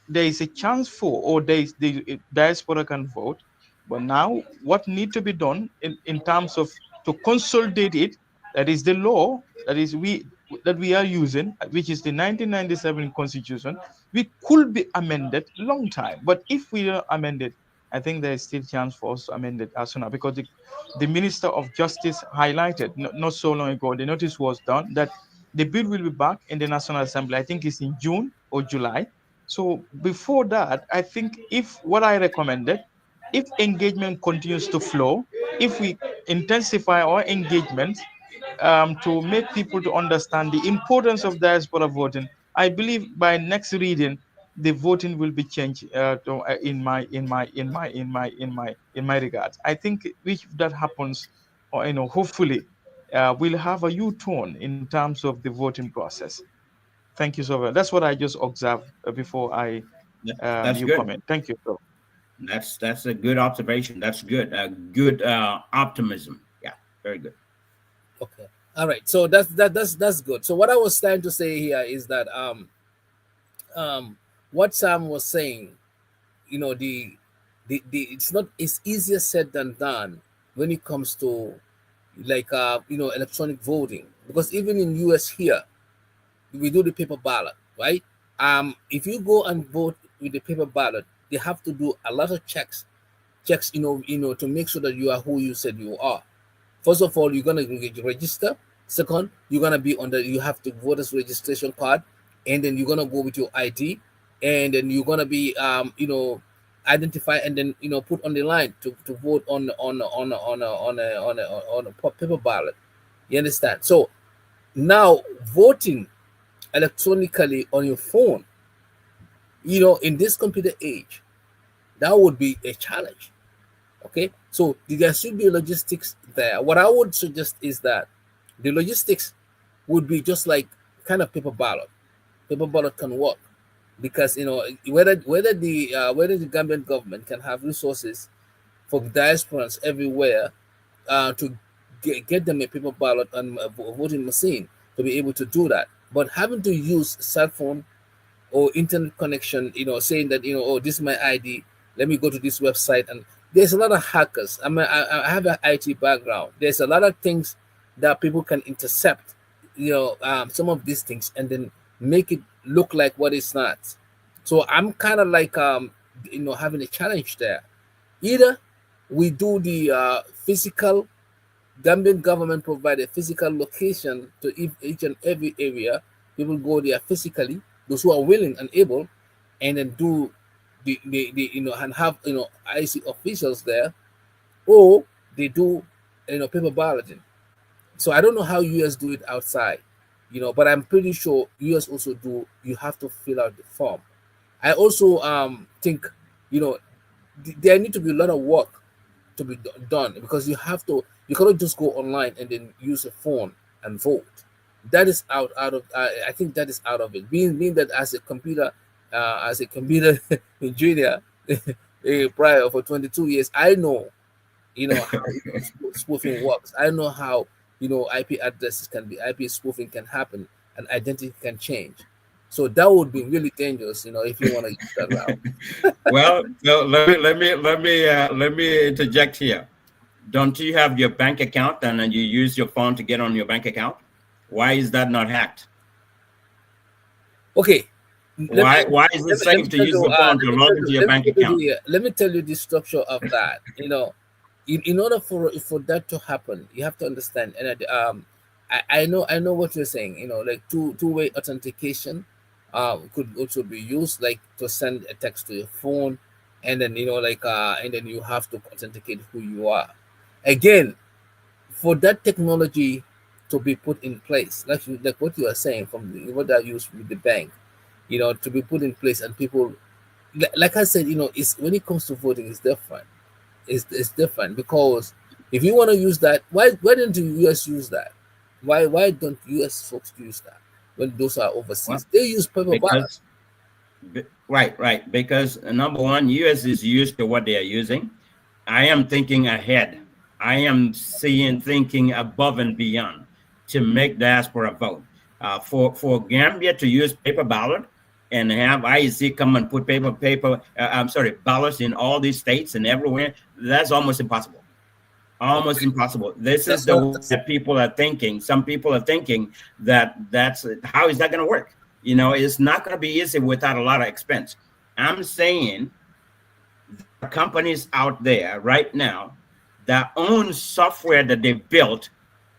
there is a chance for, or there is the diaspora can vote. But now what need to be done in terms of to consolidate it, that is the law that we are using, which is the 1997 constitution, we could be amended long time. But if we don't amend it, I think there is still chance for us to amend it as soon as, because the Minister of Justice highlighted not so long ago, the notice was done that the bill will be back in the National Assembly. I think it's in June or July. So before that, I think if what I recommended, if engagement continues to flow, if we intensify our engagement to make people to understand the importance of diaspora voting, I believe by next reading, the voting will be changed in my regards. I think if that happens, or hopefully, we'll have a U-turn in terms of the voting process. Thank you so much. That's what I just observed before That's you good. comment. Thank you. So, That's a good observation. That's good. Good optimism. Yeah, very good. Okay. All right. So that's good. So what I was trying to say here is that what Sam was saying, it's easier said than done when it comes to like electronic voting, because even in US here we do the paper ballot, right? If you go and vote with the paper ballot, they have to do a lot of checks, to make sure that you are who you said you are. First of all, you're gonna register. Second, you're gonna be on you have the voters registration card, and then you're gonna go with your ID, and then you're gonna be identify, and then put on the line to vote on a paper ballot. You understand? So now voting electronically on your phone, in this computer age, that would be a challenge. Okay, so there should be logistics there. What I would suggest is that the logistics would be just like kind of paper ballot. Paper ballot can work because whether the Gambian government can have resources for diasporans everywhere to get them a paper ballot and a voting machine to be able to do that. But having to use cell phone or internet connection, saying that, oh, this is my ID, let me go to this website. And there's a lot of hackers. I have an IT background. There's a lot of things that people can intercept, some of these things, and then make it look like what it's not. So I'm kind of like, having a challenge there. Either we do the physical, Gambian government provide a physical location to each and every area. People go there physically, those who are willing and able, and then do and have IC officials there, or they do paper balloting. So I don't know how US do it outside, but I'm pretty sure US also do. You have to fill out the form. I also think there need to be a lot of work to be done, because you cannot just go online and then use a phone and vote. That is out of I think that is out of it. Being that as a computer engineer prior for 22 years, I know how spoofing works. I know how IP addresses can be, IP spoofing can happen, and identity can change. So that would be really dangerous, if you want to use that route. Well, so let me interject here. Don't you have your bank account and then you use your phone to get on your bank account? Why is that not hacked? Okay. Why is it safe to use the phone to log into your bank account? Let me tell you the structure of that. In order for that to happen, you have to understand. And I know what you're saying. Like two-way authentication could also be used, like to send a text to your phone, and then and then you have to authenticate who you are. Again, for that technology to be put in place, like what you are saying, what I use with the bank, to be put in place, and people, like I said, it's when it comes to voting, it's different. It's different, because if you want to use that, why don't the US use that? Why don't US folks use that when those are overseas? Well, they use paper ballots. Right. Because number one, US is used to what they are using. I am thinking ahead. I am thinking above and beyond. to make diaspora vote. For Gambia to use paper ballot and have IEC come and put ballots in all these states and everywhere, that's almost impossible. Almost impossible. This is the way that people are thinking. Some people are thinking that's how is that going to work? It's not going to be easy without a lot of expense. I'm saying companies out there right now that own software that they built,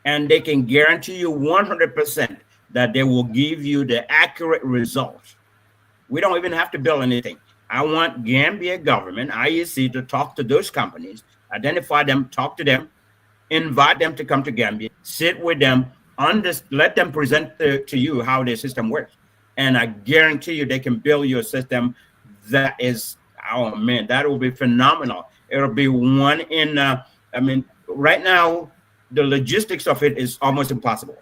and they can guarantee you 100% that they will give you the accurate results. We don't even have to build anything. I want Gambia government, IEC, to talk to those companies, identify them, talk to them, invite them to come to Gambia, sit with them, let them present to you how their system works. And I guarantee you they can build you a system that is, oh man, that will be phenomenal. It'll be one in, right now, the logistics of it is almost impossible.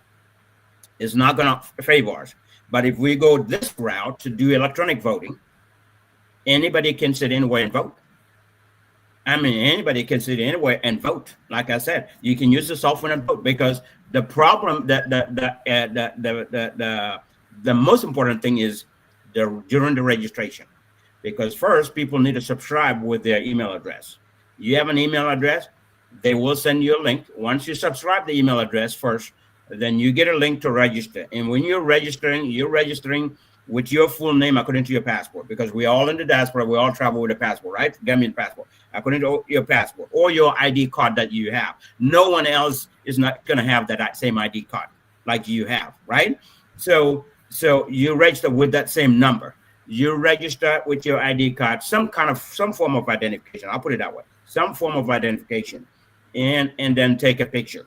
It's not going to favor us. But if we go this route to do electronic voting, anybody can sit anywhere and vote. Anybody can sit anywhere and vote. Like I said, you can use the software and vote, because the problem the most important thing is during the registration, because first people need to subscribe with their email address. You have an email address, they will send you a link. Once you subscribe the email address first, then you get a link to register. And when you're registering with your full name according to your passport, because we're all in the diaspora, we all travel with a passport, right? Gambian passport, according to your passport or your ID card that you have. No one else is not going to have that same ID card like you have, right? So you register with that same number. You register with your ID card, some form of identification. I'll put it that way, some form of identification, and then take a picture,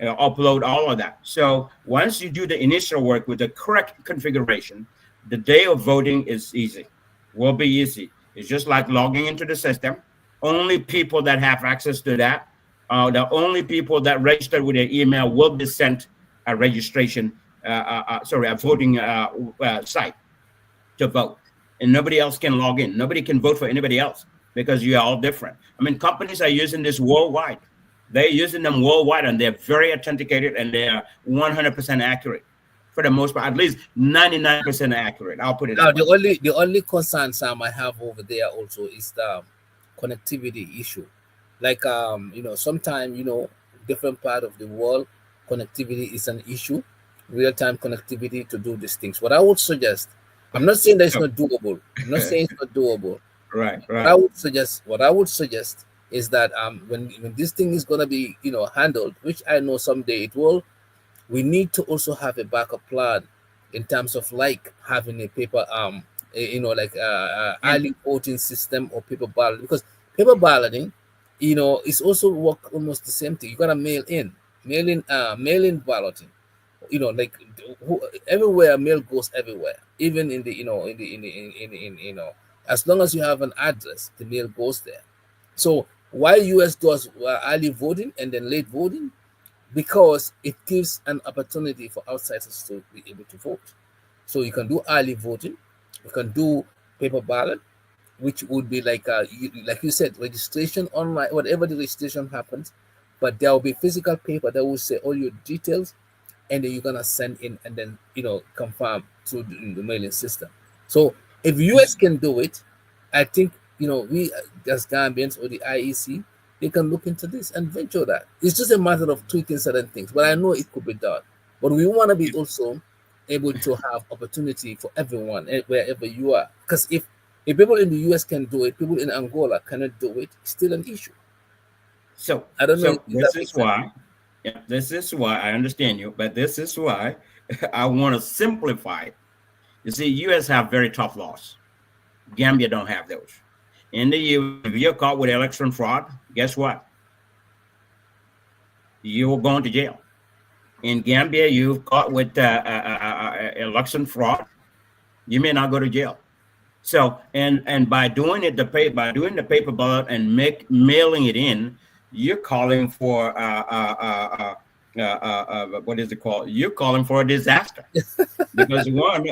upload all of that. So once you do the initial work with the correct configuration, the day of voting is easy, will be easy. It's just like logging into the system. Only people that have access to that, the only people that register with their email will be sent a registration, a voting site to vote. And nobody else can log in. Nobody can vote for anybody else, because you're all different. Companies are using this worldwide. They're using them worldwide, and they're very authenticated, and they are 100% accurate for the most part, at least 99% accurate. I'll put it now. That way. The only concern, Sam, I have over there also is the connectivity issue. Like sometimes different part of the world, connectivity is an issue. Real-time connectivity to do these things. What I would suggest, I'm not saying that it's not doable. I'm not saying it's not doable. Right. What I would suggest is that when this thing is going to be handled, which I know someday it will, we need to also have a backup plan in terms of like having a paper early voting system or paper ballot, because paper balloting is also work almost the same thing. You got to mail in balloting, everywhere, mail goes everywhere, even in the as long as you have an address, the mail goes there. So why US does early voting and then late voting? Because it gives an opportunity for outsiders to be able to vote. So you can do early voting, you can do paper ballot, which would be like you said, registration online, whatever the registration happens, but there will be physical paper that will say all your details, and then you're gonna send in and then confirm through the mailing system. So if US can do it, I think we as Gambians or the IEC, they can look into this and venture that. It's just a matter of tweaking certain things, but I know it could be done. But we want to be also able to have opportunity for everyone wherever you are. Because if people in the US can do it, people in Angola cannot do it, it's still an issue. So I don't know. This is why I understand you, but this is why I want to simplify it. You see, US have very tough laws. Gambia don't have those. In the U.S., if you're caught with election fraud, guess what? You're going to jail. In Gambia, you're caught with election fraud, you may not go to jail. So, and by doing it, by doing the paper ballot and mailing it in, you're calling for what is it called? You're calling for a disaster, because one,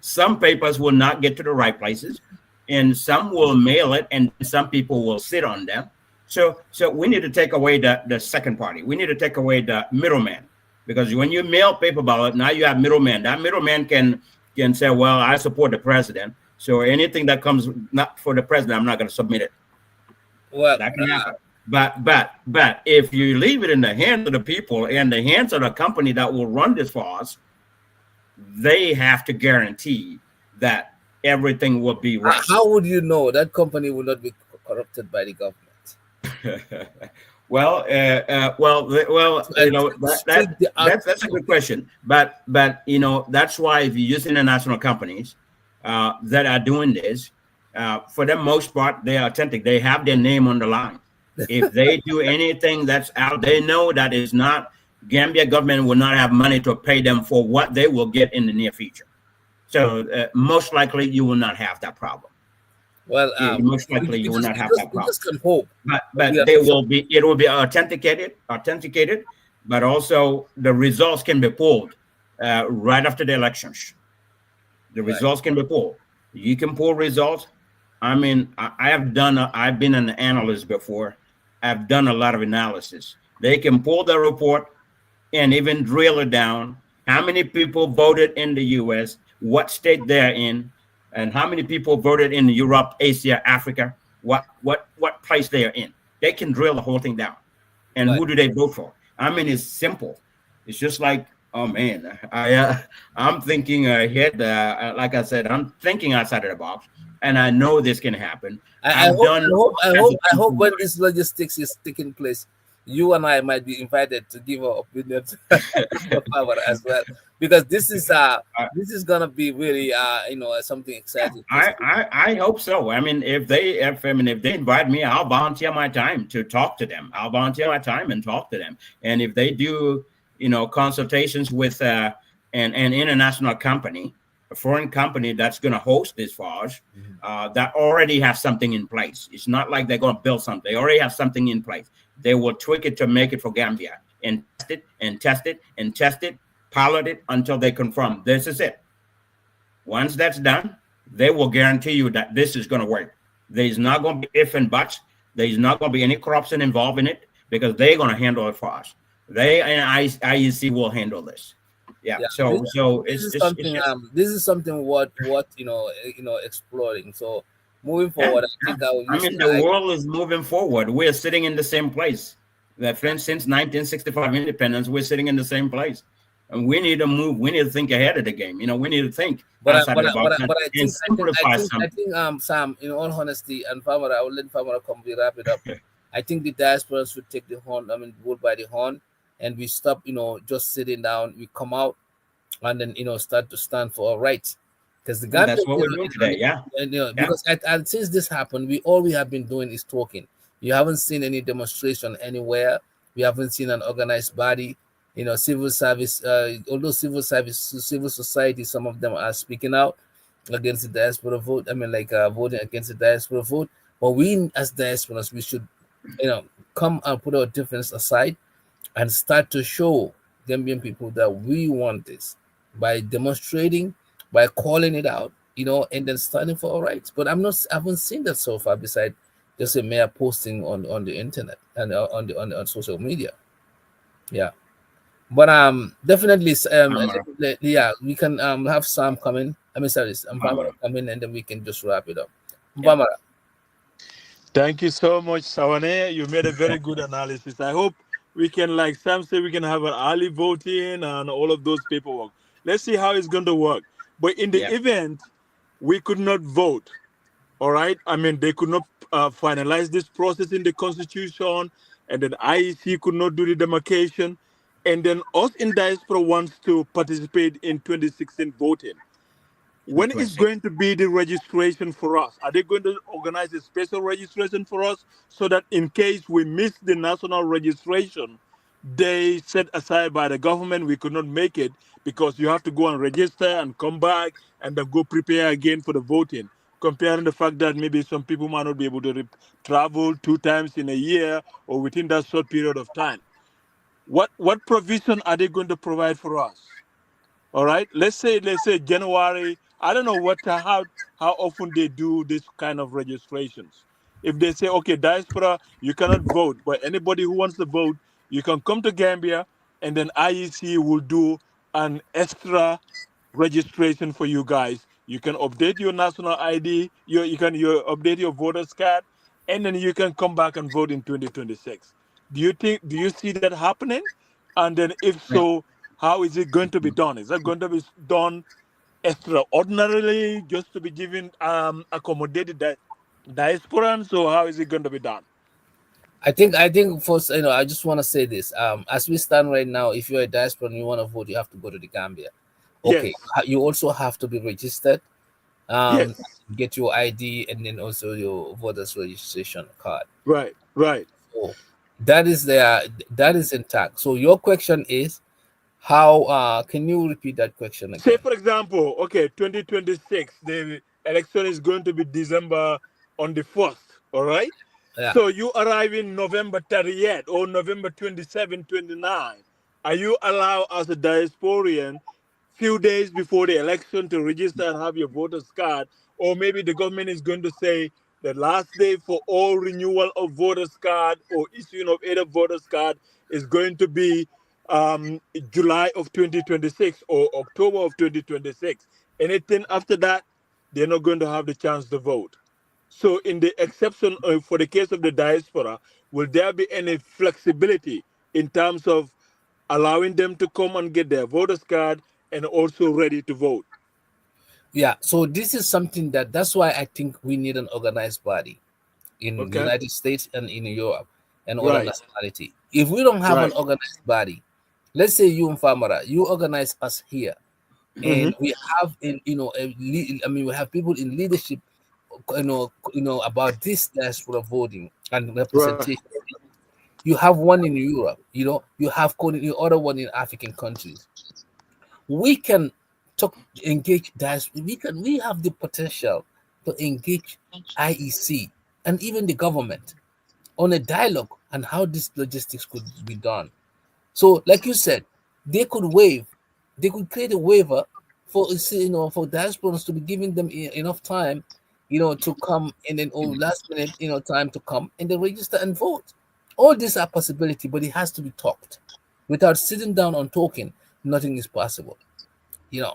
some papers will not get to the right places, and some will mail it, and some people will sit on them. So we need to take away the second party. We need to take away the middleman. because when you mail paper ballot, now you have middleman. That middleman can say, well, I support the president, so anything that comes not for the president, I'm not going to submit it. Well, That can happen. But if you leave it in the hands of the people and the hands of the company that will run this for us, they have to guarantee that everything will be right. how would you know that company will not be corrupted by the government? Well, you know, that's a good question. But you know, that's why if you use international companies that are doing this, for the most part, they are authentic. They have their name on the line. If they do anything that's out, they know that is not. Gambia government will not have money to pay them for what they will get in the near future. So most likely, you will not have that problem. Well, Most likely you will not have that we problem. just can hope. But they will be. It will be authenticated. But also the results can be pulled right after the elections. The results can be pulled. You can pull results. I mean, I have done. I've been an analyst before. I've done a lot of analysis. They can pull the report and even drill it down. How many people voted in the U.S., what state they're in, and how many people voted in Europe, Asia, Africa, what place they are in. They can drill the whole thing down. And who do they vote for? I mean, it's simple. It's just like, oh man, I'm thinking ahead. Like I said, I'm thinking outside of the box, and I know this can happen. I hope when this logistics is taking place, you and I might be invited to give our opinions as well, because this is gonna be really something exciting. I hope so. I mean, if they invite me, I'll volunteer my time to talk to them. I'll volunteer my time and talk to them. And if they do, consultations with an international company, a foreign company that's going to host this Farge, that already have something in place. It's not like they're going to build something. They already have something in place. They will tweak it to make it for Gambia and test it and test it and test it, pilot it until they confirm this is it. Once that's done, they will guarantee you that this is going to work. There's not going to be if and buts. There's not going to be any corruption involved in it because they're going to handle it for us. They and IEC will handle this. Yeah. So this is something what exploring. So moving forward, I think the world is moving forward. We're sitting in the same place. That since 1965 independence, we're sitting in the same place, and we need to move. We need to think ahead of the game. We need to think outside of the box and simplify something. I think, Sam, in all honesty, and Famara, I will let Famara come. We wrap it up. I think the diaspora should take the horn. Bull by the horn. And we stop, just sitting down. We come out, and then start to stand for our rights. Because the Gambia, that's what we're doing today, yeah. Because and since this happened, all we have been doing is talking. You haven't seen any demonstration anywhere. We haven't seen an organized body. Civil service. Although civil society, some of them are speaking out against the diaspora vote. Voting against the diaspora vote. But we, as diasporas, we should, come and put our difference aside and start to show Gambian people that we want this by demonstrating, by calling it out, and then standing for our rights. But I haven't seen that so far, besides just a mere posting on the internet and on social media. Yeah, but definitely, we can have Sam come in. Famara come in, and then we can just wrap it up. Famara. Thank you so much, Sawaneh. You made a very good analysis. I hope we can, like Sam said, we can have an early voting and all of those paperwork. Let's see how it's going to work. But in the event we could not vote, all right? They could not finalize this process in the Constitution, and then IEC could not do the demarcation, and then us in diaspora wants to participate in 2016 voting. When is going to be the registration for us? Are they going to organize a special registration for us so that in case we miss the national registration, they set aside by the government, we could not make it because you have to go and register and come back and then go prepare again for the voting, comparing the fact that maybe some people might not be able to travel 2 times in a year or within that short period of time. What provision are they going to provide for us? All right, let's say January. I don't know how often they do this kind of registrations. If they say, okay, diaspora, you cannot vote, but anybody who wants to vote, you can come to Gambia, and then IEC will do an extra registration for you guys. You can update your national ID, you update your voters card, and then you can come back and vote in 2026. Do you see that happening? And then if so, how is it going to be done? Is that going to be done extraordinarily just to be given accommodated diasporans, so how is it going to be done? I think first, I just want to say this. As we stand right now, if you're a diaspora and you want to vote, you have to go to the Gambia. Okay. Yes, You also have to be registered, um, yes, get your ID, and then also your voters registration card. right, right. So that is there. That is intact. So your question is how? Can you repeat that question Say, again? for example, okay, 2026, the election is going to be December on the 1st, all right? Yeah. So you arrive in November 30th or November 27, 29. Are you allowed as a diasporian few days before the election to register and have your voter's card? Or maybe the government is going to say the last day for all renewal of voters card or issuing of either voters card is going to be July of 2026 or October of 2026. Anything after that, they're not going to have the chance to vote. So, in the exception for the case of the diaspora, will there be any flexibility in terms of allowing them to come and get their voters card and also ready to vote? Yeah. So this is something that's why I think we need an organized body in the Okay. United States and in Europe and other Right. nationality. If we don't have an Right. organized body, let's say you and Famara, you organize us here, Mm-hmm. and we have I mean, we have people in leadership, about this diaspora voting and Right. representation. You have one in Europe, you have the other one in African countries. We can talk, engage diaspora. We have the potential to engage IEC and even the government on a dialogue on how this logistics could be done. So, like you said, they could waive, they could create a waiver for for diasporans to be giving them enough time, to come, and then last minute, time to come and then register and vote. All these are possibility, but it has to be talked. Without sitting down and talking, nothing is possible.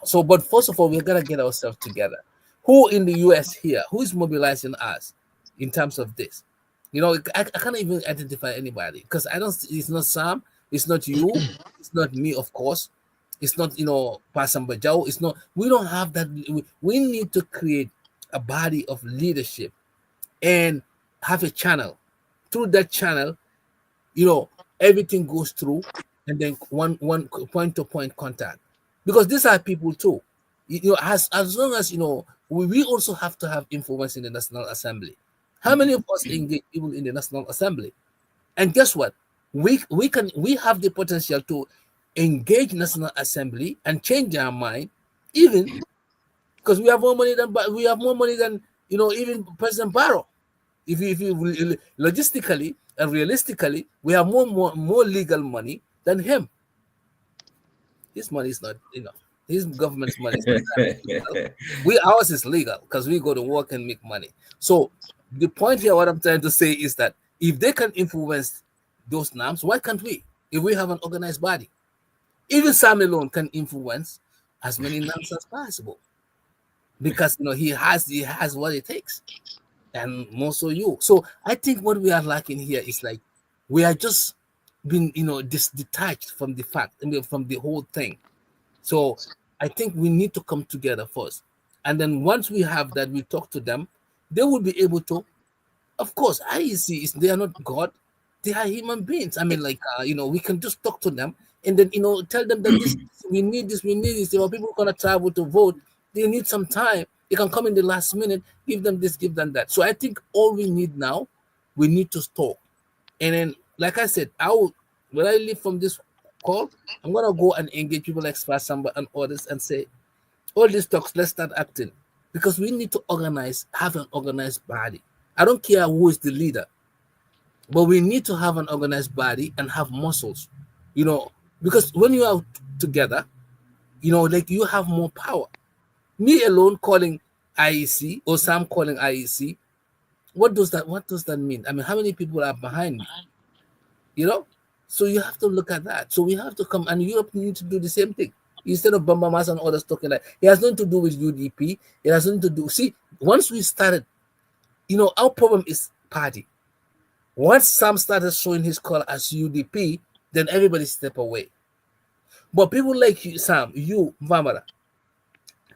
So, but first of all, we're gonna get ourselves together. Who in the US here, who is mobilizing us in terms of this? I can't even identify anybody because I don't. It's not Sam. It's not you. It's not me, of course. It's not Pasam Bajau. It's not. We don't have that. We need to create a body of leadership and have a channel. Through that channel, everything goes through, and then one point to point contact, because these are people too. As long as we also have to have influence in the National Assembly. How many of us engage people in the National Assembly? And guess what? We have the potential to engage National Assembly and change their mind, even because we have more money than even President Barrow. If you logistically and realistically, we have more legal money than him. His money is not, his government's money is not that legal. Ours is legal because we go to work and make money. So the point here, what I'm trying to say is that if they can influence those norms, why can't we? If we have an organized body, even Sam alone can influence as many norms as possible, because he has what it takes, and more so you. So I think what we are lacking here is like we are just being detached from the fact, from the whole thing. So I think we need to come together first, and then once we have that, we talk to them. They will be able to. Of course, IEC is they are not God; they are human beings. I mean, like we can just talk to them and then tell them that this we need this, we need this. There are people gonna travel to vote. They need some time. They can come in the last minute. Give them this, give them that. So I think all we need now, we need to talk. And then, like I said, when I leave from this call, I'm gonna go and engage people like Samba and others and say, all these talks, let's start acting. Because we need to have an organized body. I don't care who is the leader, but we need to have an organized body and have muscles, because when you are together, like you have more power. Me alone calling IEC or Sam calling IEC, what does that mean? I mean, how many people are behind me? You know? So you have to look at that. So we have to come, and Europe need to do the same thing. Instead of Bambamas and others talking like it has nothing to do with UDP. It has nothing to do. See, once we started, our problem is party. Once Sam started showing his color as UDP, then everybody step away. But people like you, Sam, you, Famara,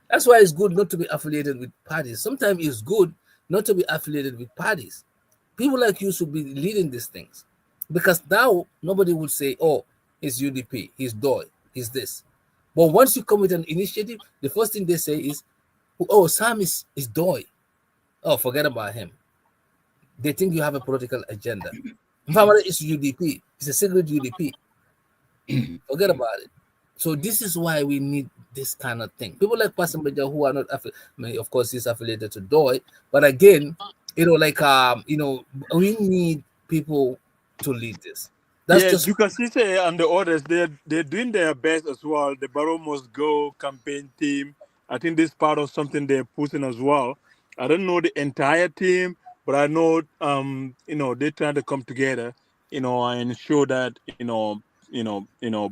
that's why it's good not to be affiliated with parties. Sometimes it's good not to be affiliated with parties. People like you should be leading these things. Because now nobody will say, oh, he's UDP, he's DOI, he's this. But once you come with an initiative, the first thing they say is, oh, Sam is DOI. Oh, forget about him. They think you have a political agenda. Famara is UDP. It's a secret UDP. Forget about it. So this is why we need this kind of thing. People like Pastor who are not of course he's affiliated to DOI, but again, we need people to lead this. That's just you can see Ceesay and the others. They're doing their best as well. The Barrow Must Go campaign team. I think this is part of something they're pushing as well. I don't know the entire team, but I know they're trying to come together, and ensure that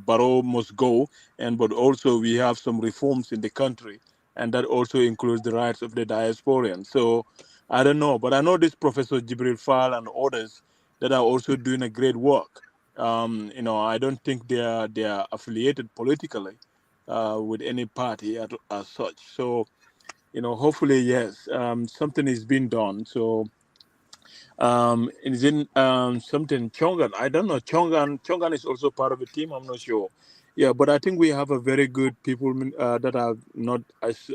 Barrow must go, but also we have some reforms in the country, and that also includes the rights of the diasporan. So I don't know, but I know this Professor Jibril Fall and others that are also doing a great work. I don't think they are affiliated politically with any party as such. So hopefully yes, something is being done. So is in something Chongan. I don't know. Chongan is also part of the team. I'm not sure. Yeah, but I think we have a very good people that are not as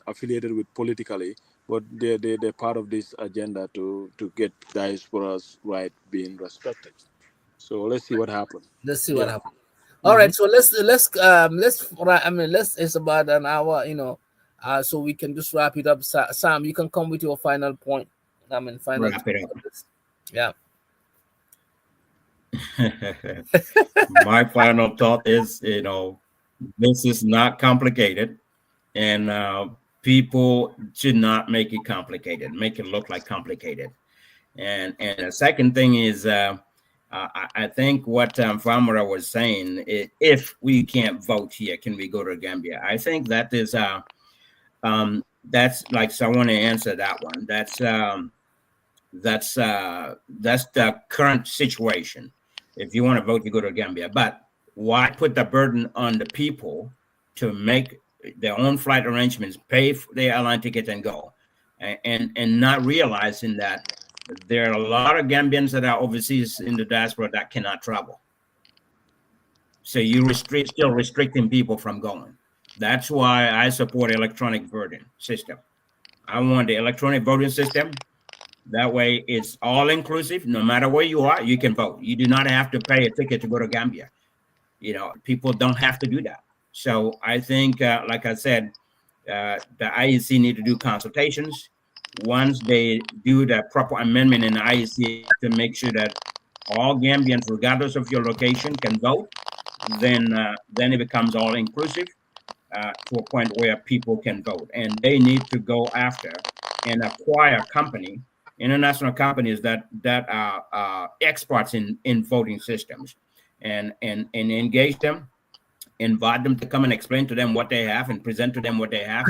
affiliated with politically, but they're part of this agenda to get diaspora's right being respected. So let's see what happens. Let's see what happens. All right, so let's it's about an hour, so we can just wrap it up. Sam, you can come with your final point. Final wrap it up. Yeah. My final thought is, this is not complicated, and people should not make it complicated, make it look like complicated. And the second thing is, I think what Famara was saying, if we can't vote here, can we go to Gambia? I think that is, that's like Sawaneh answered that one. That's the current situation. If you want to vote, you go to Gambia. But why put the burden on the people to make their own flight arrangements, pay for their airline ticket and go, and not realizing that there are a lot of Gambians that are overseas in the diaspora that cannot travel. So you still restricting people from going. That's why I support electronic voting system. I want the electronic voting system. That way it's all inclusive. No matter where you are, you can vote. You do not have to pay a ticket to go to Gambia. People don't have to do that. So I think, like I said, the IEC need to do consultations. Once they do the proper amendment in the IEC to make sure that all Gambians, regardless of your location, can vote, then it becomes all inclusive to a point where people can vote. And they need to go after and acquire international companies that are experts in voting systems, and engage them, invite them to come and explain to them what they have and present to them what they have,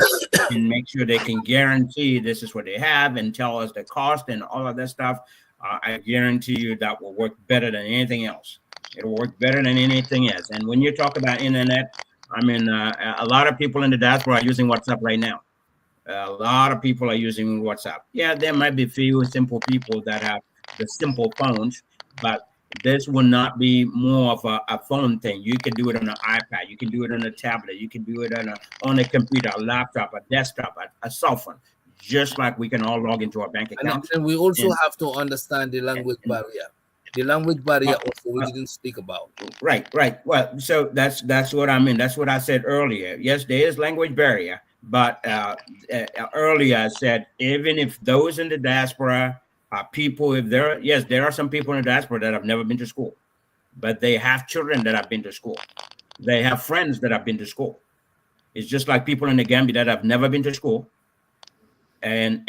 and make sure they can guarantee this is what they have and tell us the cost and all of that stuff. I guarantee you that will work better than anything else. It'll work better than anything else. And when you talk about internet, a lot of people in the diaspora are using WhatsApp right now. A lot of people are using WhatsApp. Yeah, there might be few simple people that have the simple phones, but this will not be more of a phone thing. You can do it on an iPad. You can do it on a tablet. You can do it on a computer, a laptop, a desktop, a cell phone, just like we can all log into our bank account. And we also have to understand the language barrier. The language barrier also we didn't speak about. Right. Well, so that's what I mean. That's what I said earlier. Yes, there is language barrier, but earlier I said, even if those in the diaspora are people, there are some people in the diaspora that have never been to school, but they have children that have been to school. They have friends that have been to school. It's just like people in the Gambia that have never been to school, and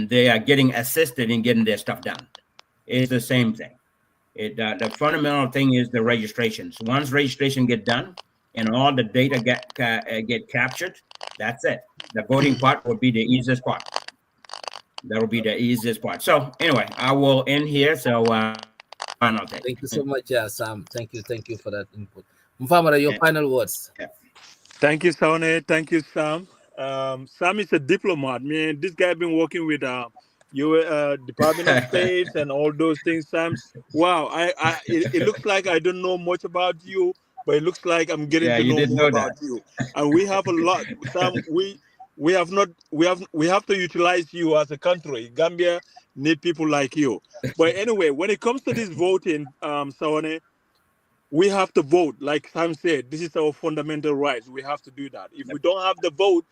they are getting assisted in getting their stuff done. It's the same thing. The fundamental thing is the registrations. Once registration get done and all the data get captured, that's it. The voting part would be the easiest part. That will be the easiest part. So anyway, I will end here. So final thing. Thank you so much, Sam. Thank you for that input. Famara, your final words. Yeah. Thank you, Sawaneh. Thank you, Sam. Sam is a diplomat. Man, this guy been working with Department of States and all those things. Sam, wow. It looks like I don't know much about you, but it looks like I'm getting Yeah, to you know didn't more know about that. you. And we have a lot. Sam, we have to utilize you as a country. Gambia need people like you. But anyway, when it comes to this voting, Sawaneh, we have to vote. Like Sam said, this is our fundamental rights. We have to do that. If we don't have the vote,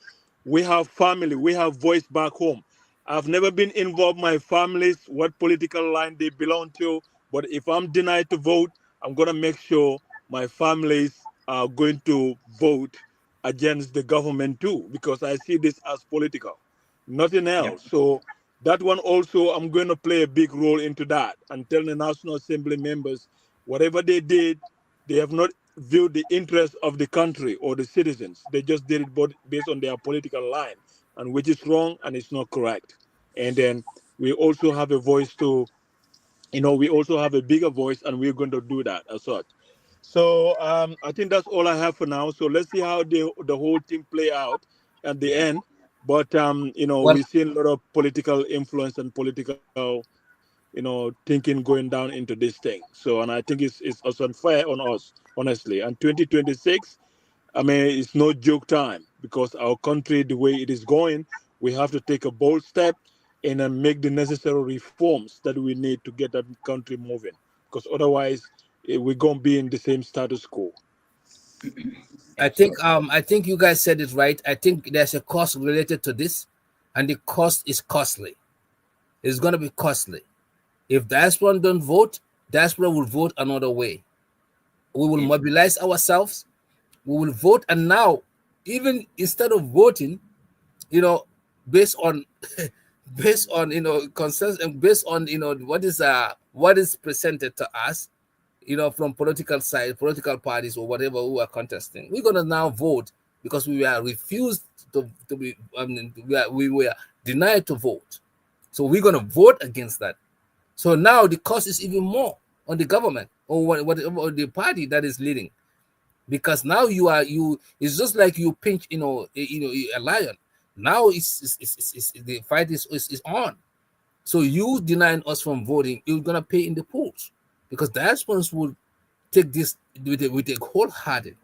we have family, we have voice back home. I've never been involved my families, what political line they belong to. But if I'm denied to vote, I'm gonna make sure my families are going to vote against the government too, because I see this as political, nothing Yep. else. So that one also, I'm going to play a big role into that and tell the National Assembly members whatever they did, they have not viewed the interests of the country or the citizens. They just did it based on their political line, and which is wrong and it's not correct. And then we also have a voice to, we also have a bigger voice, and we're going to do that as such. So I think that's all I have for now. So let's see how the whole thing play out at the Yeah. end. But Well, we see a lot of political influence and political thinking going down into this thing. So, and I think it's also unfair on us, honestly. And 2026, I mean, it's no joke time because our country, the way it is going, we have to take a bold step and then make the necessary reforms that we need to get that country moving. Because otherwise, we're gonna be in the same status quo. Absolutely. I think you guys said it right. I think there's a cost related to this, and the cost is costly. It's gonna be costly. If diaspora don't vote, diaspora will vote another way. We will Yeah. mobilize ourselves. We will vote, and now, even instead of voting, you know, based on based on consensus and based on what is presented to us, from political side, political parties or whatever who are contesting, we're gonna now vote because we were refused to be. I mean, we were denied to vote, so we're gonna vote against that. So now the cost is even more on the government or or the party that is leading, because now you it's just like you pinch a lion. Now the fight is on. So you denying us from voting, you're gonna pay in the polls, because diasporans will take this with a wholehearted.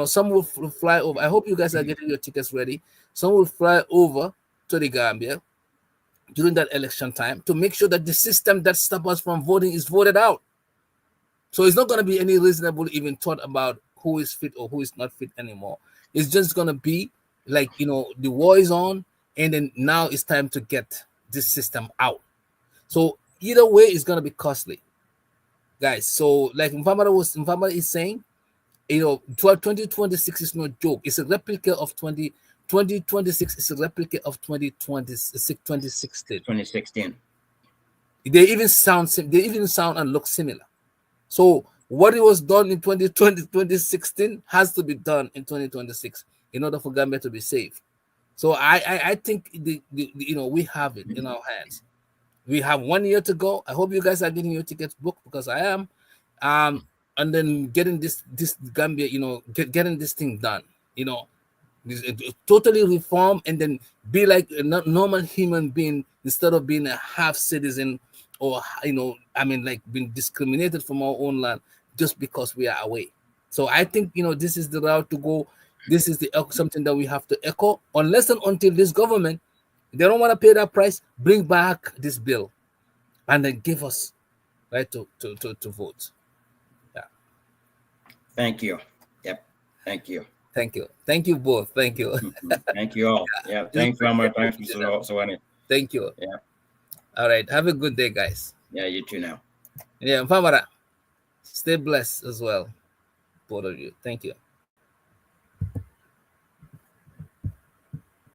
Some will fly over. I hope you guys are getting your tickets ready. Some will fly over to the Gambia during that election time to make sure that the system that stops us from voting is voted out. So it's not going to be any reasonable even thought about who is fit or who is not fit anymore. It's just going to be like, the war is on, and then now it's time to get this system out. So either way, it's going to be costly, guys. So like Famara is saying, 2026 is no joke. It's a replica of 2026 is a replica of 2016. 2016. They even sound and look similar. So what it was done in 2020, 2016 has to be done in 2026 in order for Gambia to be safe. So I think we have it in our hands. We have 1 year to go. I hope you guys are getting your tickets booked, because I am. And then getting this Gambia, getting this thing done. Totally reform, and then be like a normal human being instead of being a half citizen, or like being discriminated from our own land just because we are away. So I think this is the route to go. This is something that we have to echo, unless and until this government, they don't want to pay that price, bring back this bill and then give us right to vote. Yeah. Thank you. Yep. Thank you. Thank you both. Thank you. Thank you all. Yeah. Thanks, Famara. Thanks, Mr. Sawaneh. Thank you. Yeah. All right. Have a good day, guys. Yeah, you too now. Yeah, Famara, stay blessed as well, both of you. Thank you.